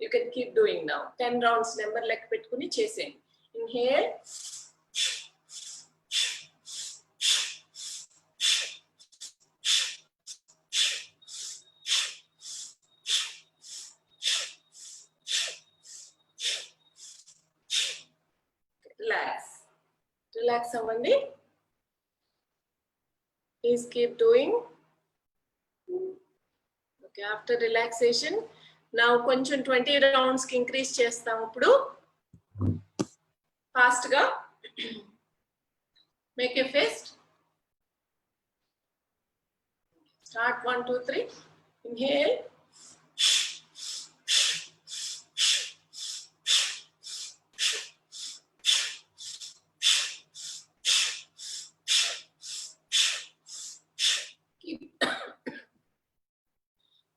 you can keep doing now. 10 rounds number లెక్క పెట్టుకుని చేసేయండి. ఇన్హేల్, రిలాక్స్ అవ్వండి. Please keep doing. Okay, after relaxation నా కొంచెం 20 rounds కి ఇంక్రీజ్ చేస్తాం. ఇప్పుడు ఫాస్ట్ గా make a fist. Start 1 2 3. Inhale,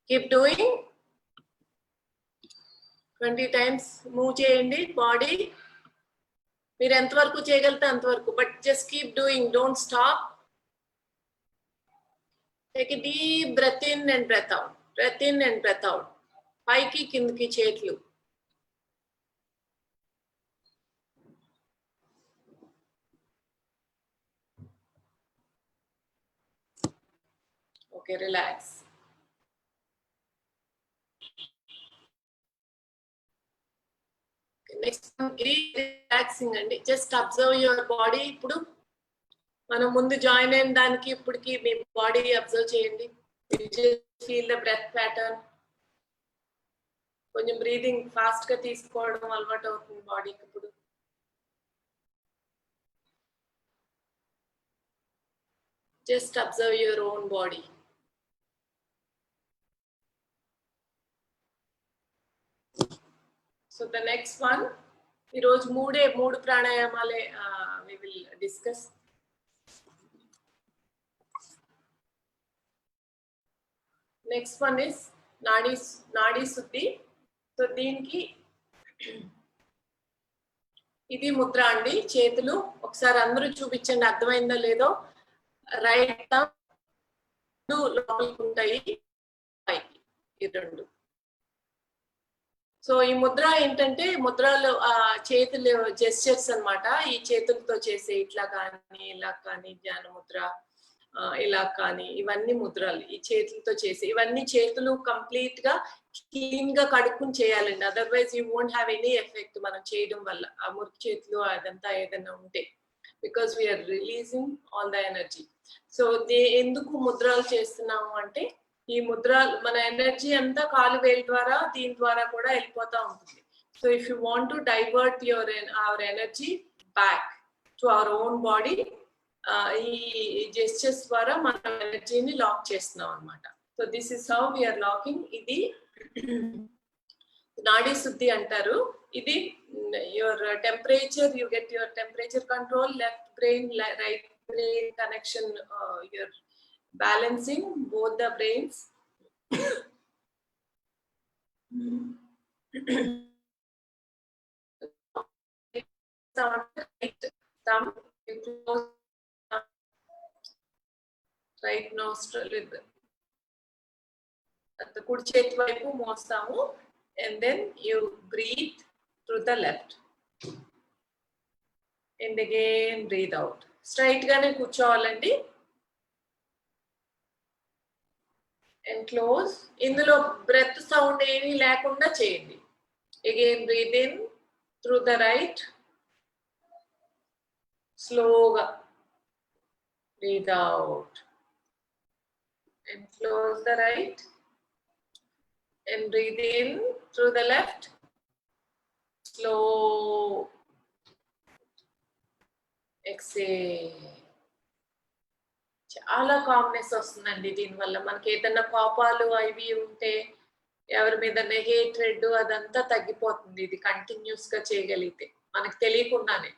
keep doing. 20 times move చేయండి బాడీ. మీరు ఎంతవరకు చేయగలిగితే అంతవరకు, but just keep doing, don't stop. Take a deep breath in and breathe out, breathe in and breathe out. పైకి కిందకి చేతులు. Okay, relax. నెక్స్ట్ రిలాక్సింగ్ అండి. Just observe your body. ఇప్పుడు మనం ముందు జాయిన్ అయిన దానికి ఇప్పటికి మీ బాడీ అబ్జర్వ్ చేయండి. Feel the breath pattern. కొంచెం బ్రీదింగ్ ఫాస్ట్ గా తీసుకోవడం అలవాటు అవుతుంది బాడీకి. ఇప్పుడు just observe your own body. So the next one, ఈరోజు మూడు ప్రాణాయామాలే we will discuss. Next one is Nadi Shuddhi. So దీనికి ఇది ముద్ర అండి. చేతులు ఒకసారి అందరూ చూపించండి, అర్థమైందో లేదో. రైట్ లోపలికి ఉంటాయి, పైకి ఈ రెండు. సో ఈ ముద్ర ఏంటంటే, ముద్రలు చేతులు జెస్చర్స్ అన్నమాట. ఈ చేతులతో చేసే ఇట్లా కానీ, ఇలా కానీ, ధ్యాన ముద్ర, ఇలా కానీ, ఇవన్నీ ముద్రలు ఈ చేతులతో చేసే. ఇవన్నీ చేతులు కంప్లీట్ గా క్లీన్ గా కడుక్కుని చేయాలండి. Otherwise you won't have any effect మనం చేయడం వల్ల. ఆ మురికి చేతులు అదంతా ఏదైనా ఉంటే, because we are releasing all the energy. So ఎందుకు ముద్రలు చేస్తున్నాము అంటే, ఈ ముద్ర మన ఎనర్జీ అంతా కాలు వేలు ద్వారా దీని ద్వారా కూడా వెళ్ళిపోతా ఉంటుంది. So if you want to divert our energy back to our own body, ఈ జెస్చర్స్ ద్వారా మనం ఎనర్జీని లాక్ చేస్తున్నాం అన్నమాట. So this is how we are locking. ఇది నాడీ శుద్ధి అంటారు. ఇది your temperature, you get your temperature control, left brain right brain connection, your balancing both the brains. Right nostril కుడి చేతి వైపు మోస్తాము. And then you breathe through the left. And again breathe out. Straight గానే కూర్చోవాలండి. And close. ఇందులో breath sound ఏమీ లేకుండా చేయండి. Again breathe in through the right. Slowగా breathe out. And close the right. And breathe in through the left. Slow. Exhale. చాలా calmness వస్తుందండి దీనివల్ల. మనకి ఏదైనా కోపాలు అవి ఉంటే, ఎవరి మీద హేట్రెడ్ అదంతా తగ్గిపోతుంది ఇది కంటిన్యూస్ గా చేయగలిగితే. మనకు తెలియకుండానే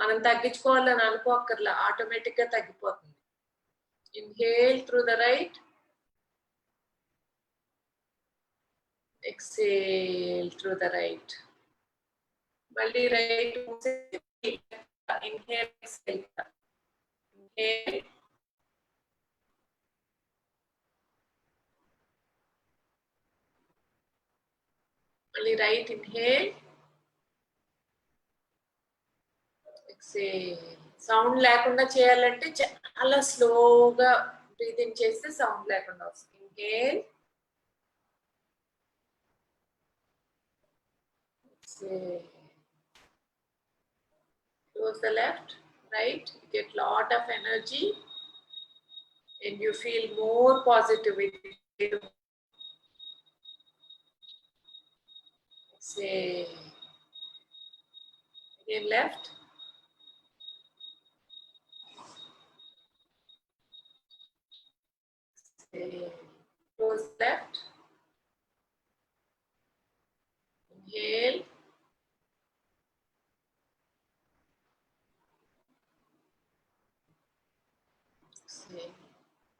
మనం తగ్గించుకోవాలని అనుకోక్కర్లా, ఆటోమేటిక్ గా తగ్గిపోతుంది. Inhale through the right. Exhale through the right. Malli right. Inhale, exhale. Inhale. Malli right, inhale. Exhale. Sound lekunda cheyalante chaala slowga breathe in cheste sound lekunda vastundi. Inhale. Close the left, right. You get lot of energy and you feel more positivity. Say again left. Say close left. Inhale.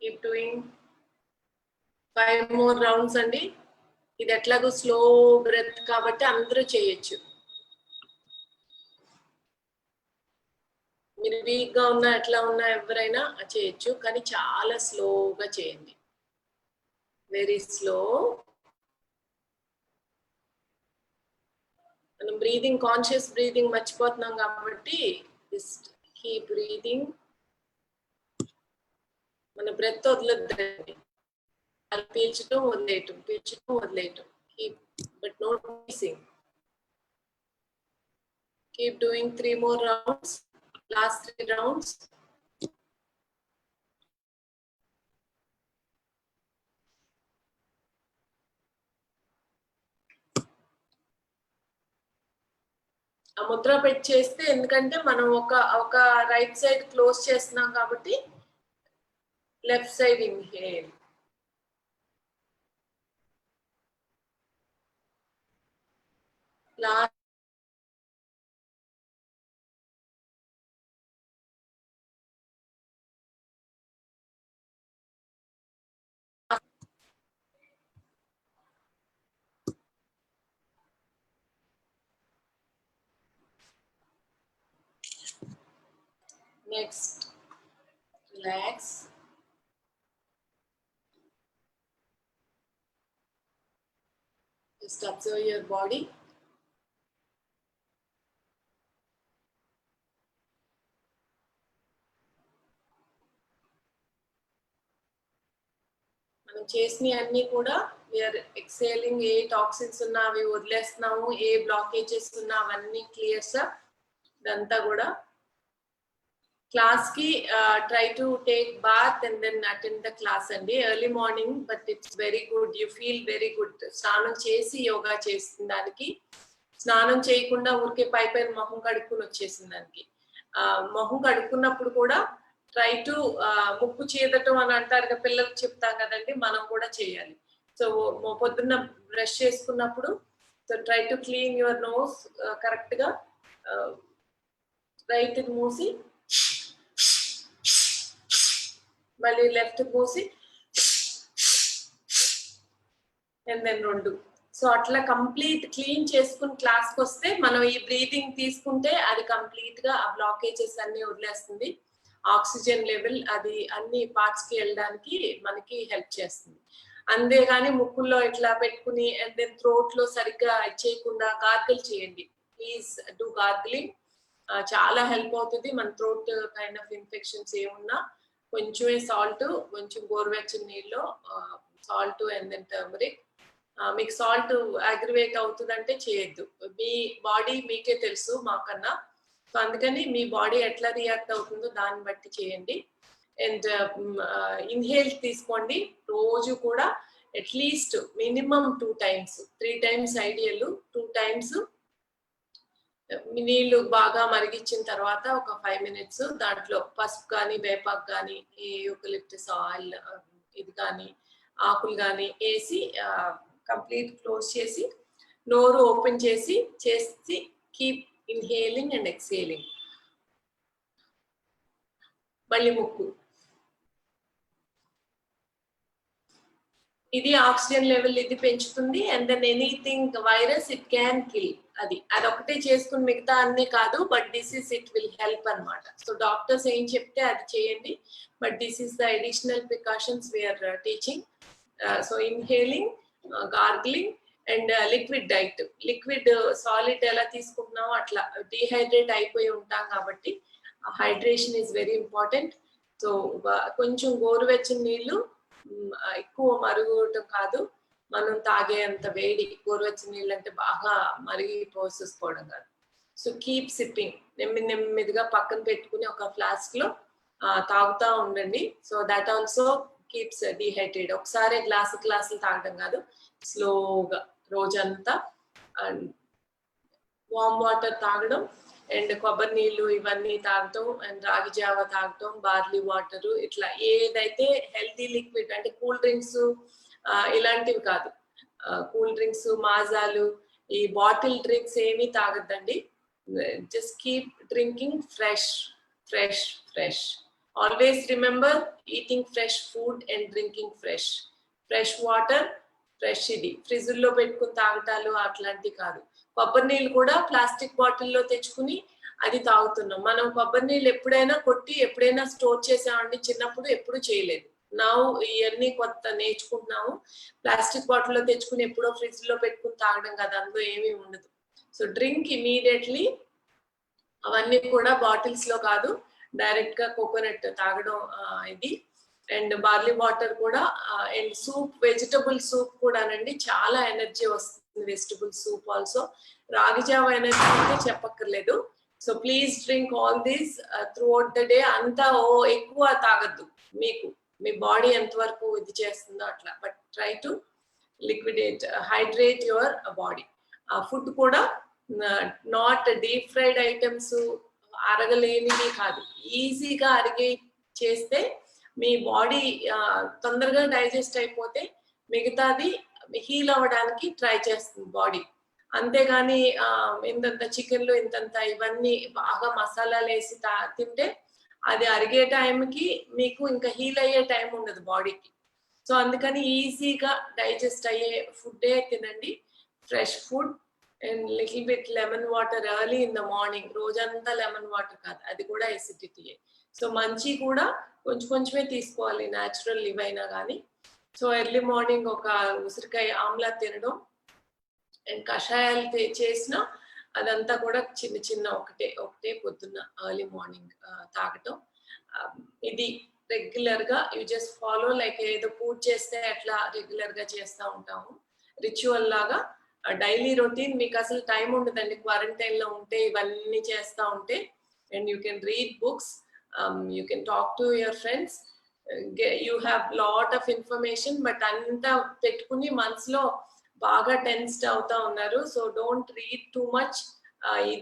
Keep doing 5 more rounds అండి. ఇది ఎట్లాగో slow breath కాబట్టి అందరూ చేయొచ్చు. మీరు week గా ఉన్నా ఎట్లా ఉన్నా ఎవరైనా చేయొచ్చు, కానీ చాలా స్లోగా చేయండి. Very slow. మనం బ్రీదింగ్, కాన్షియస్ బ్రీదింగ్ మర్చిపోతున్నాం కాబట్టి జస్ట్ కీప్ బ్రీదింగ్. మన బ్రెత్ వదలొద్దండి. అది పీల్చడం వదిలేయటం, పీల్చడం వదిలేయటం. Keep but note missing. Keep doing 3 more rounds. Last 3 rounds. ఆ ముద్ర పెట్టి చేస్తే, ఎందుకంటే మనం ఒక రైట్ సైడ్ క్లోజ్ చేస్తున్నాం కాబట్టి left side inhale. Last next, relax. Just observe your body. మనం చేసిన అన్ని కూడా వీఆర్ ఎక్సేలింగ్. ఏ టాక్సిన్స్ ఉన్నా అవి వదిలేస్తున్నాము, ఏ బ్లాకేజెస్ ఉన్నా అవన్నీ క్లియర్స్. ఇదంతా కూడా క్లాస్ కి try to take bath and then attend the class అండి. Early morning, but it's very good. You feel very good. స్నానం చేసి యోగా చేసిన దానికి, స్నానం చేయకుండా ఊరికే పై మొహం కడుక్కుని వచ్చేసిన దానికి. మొహం కడుక్కున్నప్పుడు కూడా ట్రై టు ముక్కు చీదటం అని అంటారు పిల్లలకు చెప్తాం కదండి, మనం కూడా చేయాలి. సో పొద్దున్న బ్రష్ చేసుకున్నప్పుడు so try to clean your nose correct గా, రైట్ మూసి మళ్ళీ లెఫ్ట్ మూసి అండ్ దెన్ 2. సో అట్లా కంప్లీట్ క్లీన్ చేసుకుని క్లాస్కి వస్తే మనం ఈ బ్రీతింగ్ తీసుకుంటే అది కంప్లీట్ గా ఆ బ్లాకేజెస్ అన్ని వదిలేస్తుంది. ఆక్సిజన్ లెవెల్ అది అన్ని పార్ట్స్ కి వెళ్ళడానికి మనకి హెల్ప్ చేస్తుంది. అంతేగాని ముక్కుల్లో ఇట్లా పెట్టుకుని అండ్ దెన్ థ్రోట్ లో సరిగ్గా చేయకుండా గార్గిల్ చేయండి. ప్లీజ్ డూ గార్గిలింగ్, చాలా హెల్ప్ అవుతుంది. మన థ్రోట్ కైండ్ ఆఫ్ ఇన్ఫెక్షన్స్ ఏమున్నా కొంచెమే సాల్ట్, కొంచెం గోరువెచ్చని నీళ్ళు, సాల్ట్ అండ్ దెన్ టర్మరిక్. మీకు సాల్ట్ అగ్రివేట్ అవుతుందంటే చేయొద్దు. మీ బాడీ మీకే తెలుసు మాకన్నా. సో అందుకని మీ బాడీ ఎట్లా రియాక్ట్ అవుతుందో దాన్ని బట్టి చేయండి. అండ్ ఇన్హేల్ తీసుకోండి రోజు కూడా at least minimum 2 times, 3 times ideal. 2 times నీళ్లు బాగా మరిగించిన తర్వాత ఒక 5 minutes దాంట్లో పసుపు కానీ వేపాకు కానీ యూకలిప్టస్ ఆయిల్ ఇది కానీ ఆకులు కానీ వేసి కంప్లీట్ క్లోజ్ చేసి నోరు ఓపెన్ చేసి కీప్ ఇన్హేలింగ్ అండ్ ఎక్సేలింగ్. మళ్ళీ ముక్కు. ఇది ఆక్సిజన్ లెవెల్ ఇది పెంచుతుంది. And then anything virus it can kill. అదొకటే చేసుకుని మిగతా అన్నీ కాదు, but disease it will help అనమాట. సో డాక్టర్స్ ఏం చెప్తే అది చేయండి, but this is the additional precautions we are teaching. So inhaling, gargling and liquid diet. Liquid solid ఎలా తీసుకుంటున్నామో అట్లా డీహైడ్రేట్ అయిపోయి ఉంటాం కాబట్టి hydration is very important. So కొంచెం గోరువెచ్చని నీళ్ళు, ఎక్కువ మరుగుటం కాదు, మనం తాగే అంత వేడి గోరువెచ్చని నీళ్ళు అంటే బాగా మరిగి పోసేసుకోవడం కాదు. సో కీప్ సిప్పింగ్, నెమ్మదిగా పక్కన పెట్టుకుని ఒక ఫ్లాస్క్ లో తాగుతా ఉండండి. So that also keeps dehydrate. ఒకసారి గ్లాసులు తాగడం కాదు, స్లోగా రోజంతా వామ్ వాటర్ తాగడం అండ్ కొబ్బరి నీళ్ళు ఇవన్నీ తాగటం అండ్ రాగి జావ తాగటం, బార్లీ వాటర్, ఇట్లా ఏదైతే హెల్తీ లిక్విడ్ అంటే కూల్ డ్రింక్స్ ఇలాంటివి కాదు. కూల్ డ్రింక్స్, మాజాలు, ఈ బాటిల్ డ్రింక్స్ ఏమీ తాగద్దండి. Just keep drinking fresh. Always remember eating fresh food and drinking fresh water, fresh. ఇది ఫ్రిడ్జ్లో పెట్టుకుని తాగటాలు అట్లాంటివి కాదు. కొబ్బరి నీళ్ళు కూడా ప్లాస్టిక్ బాటిల్లో తెచ్చుకుని అది తాగుతున్నాం. మనం కొబ్బరి నీళ్ళు ఎప్పుడైనా కొట్టి ఎప్పుడైనా స్టోర్ చేసామండి, చిన్నప్పుడు ఎప్పుడు చేయలేదు. నా ఇవన్నీ కొత్త నేర్చుకుంటున్నాము. ప్లాస్టిక్ బాటిల్లో తెచ్చుకుని ఎప్పుడో ఫ్రిడ్జ్ లో పెట్టుకుని తాగడం కదా, అందులో ఏమీ ఉండదు. So drink immediately. అవన్నీ కూడా బాటిల్స్ లో కాదు, డైరెక్ట్ గా కోకోనట్ తాగడం ఇది. అండ్ బార్లీ వాటర్ కూడా, అండ్ సూప్, వెజిటబుల్ సూప్ కూడానండి చాలా ఎనర్జీ వస్తుంది. Vegetable soup also. రాగి జావ ఎనర్జీ అంటే చెప్పక్కర్లేదు. So please drink all these through out the day. అంతా ఎక్కువ తాగద్దు, మీకు మీ బాడీ ఎంతవరకు ఇది చేస్తుందో అట్లా. But try to hydrate your body. Food కూడా నాట్ డీప్ ఫ్రైడ్ ఐటమ్స్, అరగలేనివి కాదు, ఈజీగా అరిగే చేస్తే మీ బాడీ తొందరగా డైజెస్ట్ అయిపోతే మిగతాది హీల్ అవ్వడానికి ట్రై చేస్తుంది బాడీ. అంతేగాని ఇంతంత చికెన్లు ఇంతంత ఇవన్నీ బాగా మసాలాలు వేసి తింటే అది అరిగే టైంకి మీకు ఇంకా హీల్ అయ్యే టైం ఉండదు బాడీకి. సో అందుకని ఈజీగా డైజెస్ట్ అయ్యే ఫుడ్డే తినండి. Fresh food and little bit lemon water early in the morning. రోజంతా లెమన్ వాటర్ కాదు, అది కూడా ఎసిడిటీయే. సో మంచి కూడా కొంచెమే తీసుకోవాలి, న్యాచురల్ ఇవైనా కానీ. సో ఎర్లీ మార్నింగ్ ఒక ఉసిరికాయ ఆమ్లా తినడం అండ్ కషాయాలు చేసిన అదంతా కూడా చిన్న ఒకటే పొద్దున్న ఎర్లీ మార్నింగ్ తాగటం. ఇది రెగ్యులర్ గా యూ జస్ట్ ఫాలో, లైక్ ఏదో పూజ చేస్తే అట్లా రెగ్యులర్ గా చేస్తూ ఉంటాము, రిచువల్ లాగా. Daily routine. మీకు అసలు టైం ఉండదండి క్వారంటైన్ లో ఉంటే, ఇవన్నీ చేస్తూ ఉంటే. And you can read books, you can talk to your friends, you have lot of information. But అంతా పెట్టుకుని మనసులో బాగా టెన్స్డ్ అవుతా ఉన్నారు. So don't read too much.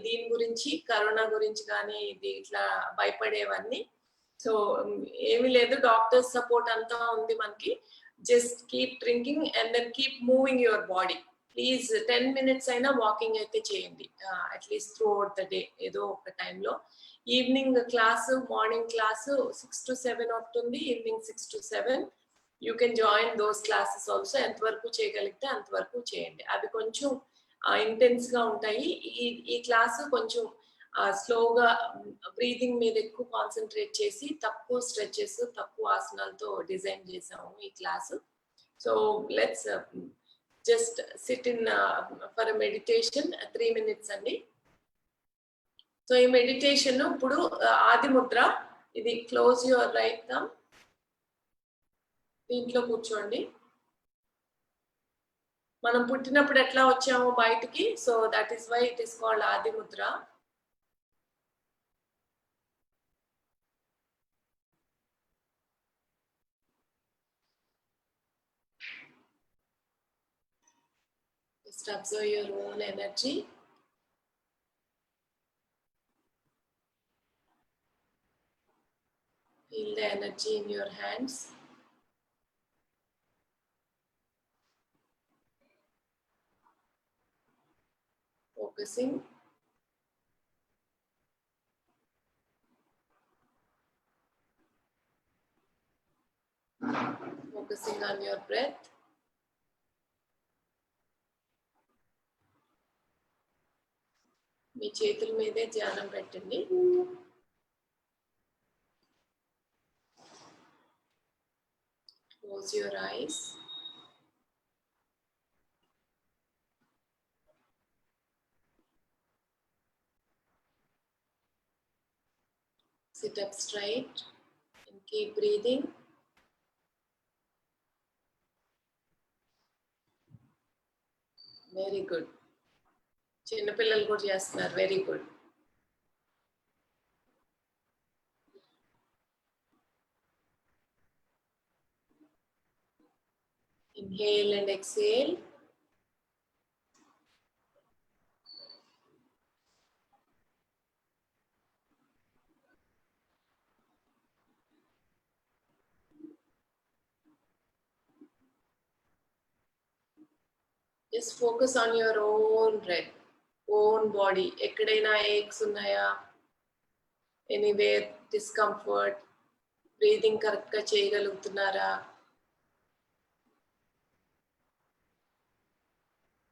దీని గురించి కరోనా గురించి కానీ ఇది ఇట్లా భయపడేవన్నీ. సో ఏమీ లేదు, డాక్టర్స్ సపోర్ట్ అంతా ఉంది మనకి. Just keep drinking and then keep moving your body. Please 10 minutes అయినా వాకింగ్ అయితే చేయండి, at least throughout the day ఏదో ఒక టైంలో. Evening class, morning class 6 to 7 ఉంటుంది, evening 6 to 7. You can join those classes also. ఎంతవరకు చేయగలిగితే అంతవరకు చేయండి. అవి కొంచెం ఇంటెన్స్ గా ఉంటాయి. ఈ క్లాసు కొంచెం స్లోగా బ్రీదింగ్ మీద ఎక్కువ కాన్సన్ట్రేట్ చేసి తక్కువ స్ట్రెచెస్, తక్కువ ఆసనాలతో డిజైన్ చేసాము ఈ class. So let's just SIT in for meditation 3 minutes అండి. సో ఈ మెడిటేషన్ ఇప్పుడు ఆది ముద్ర, ఇది క్లోజ్ యువర్ రైట్ థంబ్, దీంట్లో కూర్చోండి. మనం పుట్టినప్పుడు ఎట్లా వచ్చామో బయటికి, so that is why it is called ఆది ముద్ర. Just observe your own energy. Feel the energy in your hands. Focusing. Focusing on your breath. మీ చేతుల మీదే ధ్యానం పెట్టండి. Close your eyes. Sit up straight and keep breathing. Very good. చిన్నపిల్లలు కూడా చేస్తున్నారు. Very good. Inhale and exhale. Just focus on your own breath, own body. ఎక్కడైనా aches ఉన్నాయా? Anywhere discomfort? Breathing correct గా చేయగలుగుతున్నారా?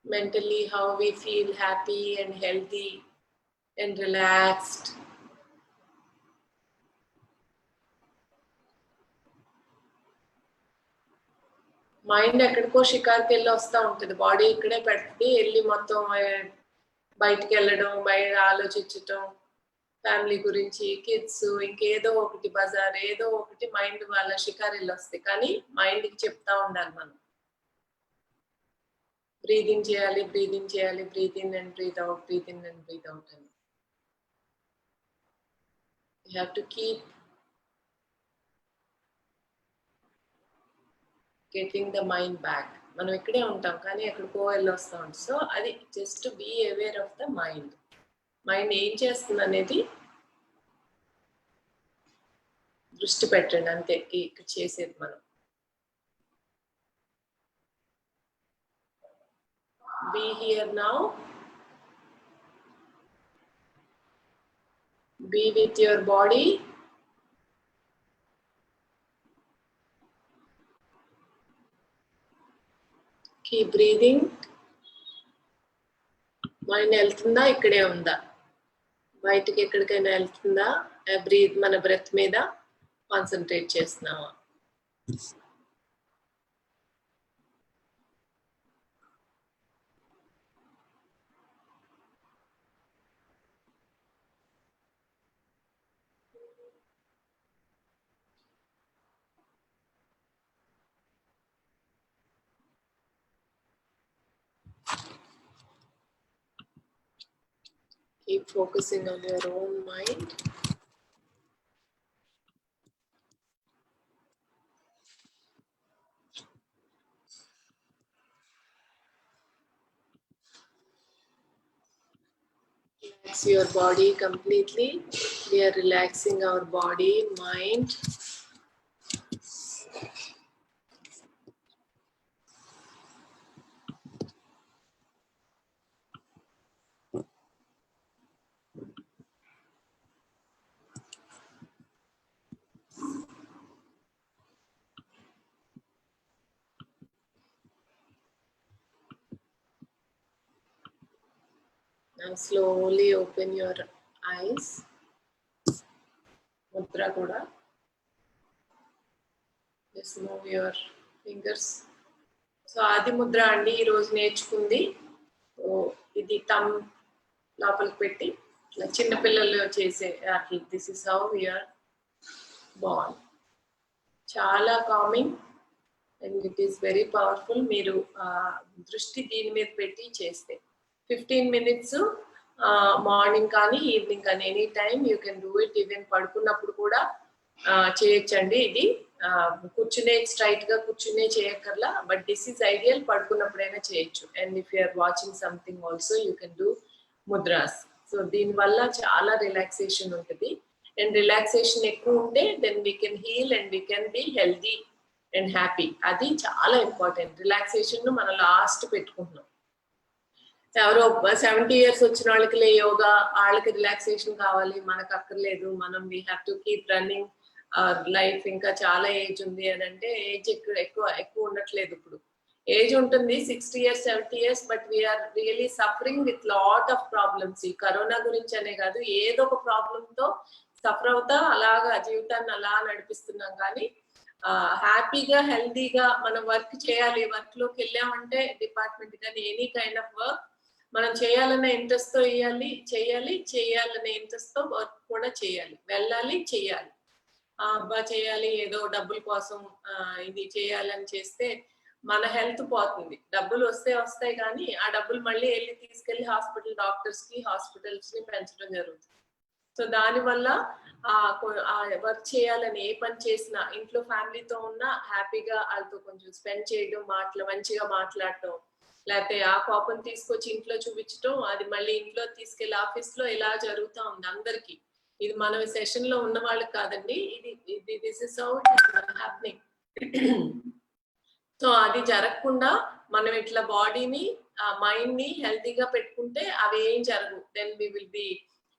Mentally, how we feel happy and healthy and relaxed. Mind ఎక్కడికో షికార్కి వెళ్ళి వస్తూ ఉంటుంది, బాడీ ఇక్కడే పెట్టి వెళ్ళి మొత్తం బయటికి వెళ్ళడం, బయట ఆలోచించటం, ఫ్యామిలీ గురించి, కిడ్స్, ఇంకేదో ఒకటి బజార్, ఏదో ఒకటి మైండ్ వాళ్ళ షికారు వెళ్ళి వస్తాయి. కానీ మైండ్కి చెప్తా ఉండాలి మనం, బ్రీదింగ్ చేయాలి, బ్రీదింగ్ చేయాలి, breathe in and breathe out, breathe in and breathe out అని. You have to keep getting the mind back. మనం ఇక్కడే ఉంటాం కానీ ఎక్కడికో వెళ్ళి వస్తూ ఉంటాం. సో అది just be aware of the mind. Mind ఏం చేస్తుంది అనేది దృష్టి పెట్టండి, అంతే ఇక్కడ చేసేది మనం. Be here now. Be with your body. Keep breathing. Mind వెళ్తుందా, ఇక్కడే ఉందా, బయటికి ఎక్కడికైనా వెళ్తుందా? బ్రీత్, మన బ్రెత్ మీద కాన్సన్ట్రేట్ చేస్తున్నావా? Keep focusing on your own mind. relax your body completely. We are relaxing our body, mind. Now slowly open your eyes. Mudra kuda. Just move your fingers. So Adi Mudra andi ee roju నేర్చుకుంది. So ఇది thumb లోపలికి పెట్టి ఇట్లా చిన్న పిల్లలు చేసే అట్లా this is how we are born. చాలా calming and it is very powerful. మీరు దృష్టి దీని మీద పెట్టి చేస్తే 15 minutes మార్నింగ్ కానీ ఈవినింగ్ కానీ any time you can do it. Even పడుకున్నప్పుడు కూడా చేయొచ్చండి. ఇది కూర్చునే స్ట్రైట్ గా కూర్చునే చేయక్కర్లా, బట్ దిస్ ఈస్ ఐడియల్. పడుకున్నప్పుడైనా చేయొచ్చు. And if you are watching something also you can do ముద్రాస్. సో దీనివల్ల చాలా రిలాక్సేషన్ ఉంటుంది. అండ్ రిలాక్సేషన్ ఎక్కువ ఉంటే then we can heal and we can be healthy and happy. అది చాలా ఇంపార్టెంట్. రిలాక్సేషన్ ను మనం లాస్ట్ పెట్టుకుంటున్నాం. ఎవరో 70 years వచ్చిన వాళ్ళకి యోగా, వాళ్ళకి రిలాక్సేషన్ కావాలి, మనకు అక్కర్లేదు. మనం we have to keep running life. ఇంకా చాలా ఏజ్ ఉంది అని అంటే ఏజ్ ఎక్కువ ఉండట్లేదు. ఇప్పుడు ఏజ్ ఉంటుంది 60 years 70 years, but we are really suffering with lot of problems. ఈ కరోనా గురించి అనే కాదు, ఏదో ఒక ప్రాబ్లమ్ తో సఫర్ అవుతా అలాగా జీవితాన్ని అలా నడిపిస్తున్నాం. కానీ హ్యాపీగా హెల్దీగా మనం వర్క్ చేయాలి. వర్క్ లోకి వెళ్ళామంటే డిపార్ట్మెంట్ కానీ ఎనీ కైండ్ ఆఫ్ వర్క్ మనం చేయాలన్న ఇంట్రెస్ట్ తో చేయాలనే ఇంట్రెస్ట్ తో వర్క్ కూడా చేయాలి. వెళ్ళాలి, చేయాలి. చేయాలి ఏదో డబ్బుల కోసం ఇది చేయాలని చేస్తే మన హెల్త్ పోతుంది. డబ్బులు వస్తాయి కానీ ఆ డబ్బులు మళ్ళీ వెళ్ళి తీసుకెళ్లి డాక్టర్స్ కి హాస్పిటల్స్ ని పెంచడం జరుగుతుంది. సో దానివల్ల వర్క్ చేయాలని ఏ పని చేసినా ఇంట్లో ఫ్యామిలీతో ఉన్నా హ్యాపీగా వాళ్ళతో కొంచెం స్పెండ్ చేయడం, మంచిగా మాట్లాడటం, లేకపోతే ఆ కోపం తీసుకొచ్చి ఇంట్లో చూపించడం, అది మళ్ళీ ఇంట్లో తీసుకెళ్లి ఆఫీస్ లో ఇలా జరుగుతూ ఉంది అందరికి. ఇది మనం సెషన్ లో ఉన్న వాళ్ళకి కాదండి, ఇది this is how it is happening. So అది జరగకుండా మనం ఇట్లా బాడీని మైండ్ ని హెల్తీగా పెట్టుకుంటే అవి ఏం జరగవు. Then we will be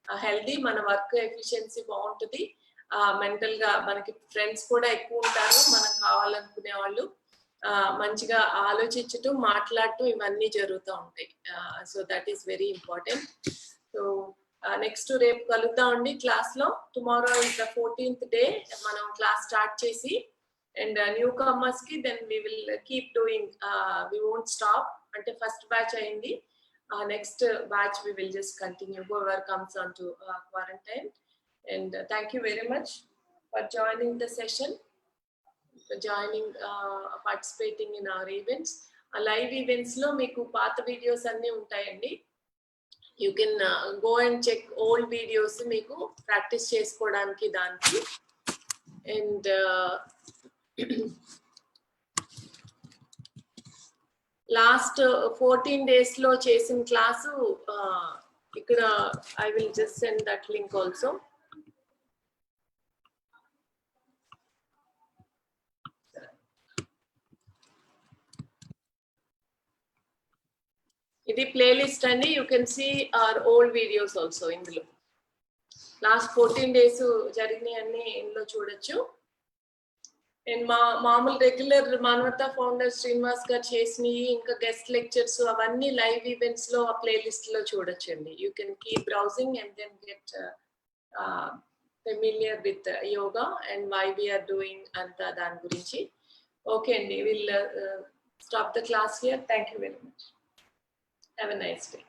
healthy. మన వర్క్ ఎఫిషియన్సీ బాగుంటుంది. మెంటల్ గా మనకి ఫ్రెండ్స్ కూడా ఎక్కువ ఉంటారు, మనం కావాలనుకునే వాళ్ళు. మంచిగా ఆలోచించటం, మాట్లాడటం ఇవన్నీ జరుగుతూ ఉంటాయి. So that is very important. So next రేపు కలుద్దామండి క్లాస్ లో. Tomorrow is the 14th day మనం క్లాస్ స్టార్ట్ చేసి, అండ్ న్యూ కమర్స్ కి then we will keep doing, we won't stop. అంటే ఫస్ట్ బ్యాచ్ అయింది, next batch we will just continue whoever comes on to quarantine. And thank you very much for joining the session, for joining participating in our events. Live events lo meeku paata videos anni untayandi. You can go and check old videos meeku practice chesukodaniki daniki. And last 14 days లో చేసిన క్లాసు ఇక్కడ I will just send that link also. ఇది playlist అండి. You can see our old videos also. ఇందులో last 14 days జరిగినాయి అన్ని ఇందులో చూడొచ్చు. అండ్ మామూలు రెగ్యులర్ మానవత ఫౌండర్ శ్రీనివాస్ గారు చేసినవి, ఇంకా గెస్ట్ లెక్చర్స్ అవన్నీ లైవ్ ఈవెంట్స్ లో ఆ ప్లేలిస్ట్ లో చూడొచ్చండి. You can keep browsing and then get familiar with yoga and why we are doing అంతా దాని గురించి. ఓకే అండి, will stop the class here. Thank you very much. Have a nice day.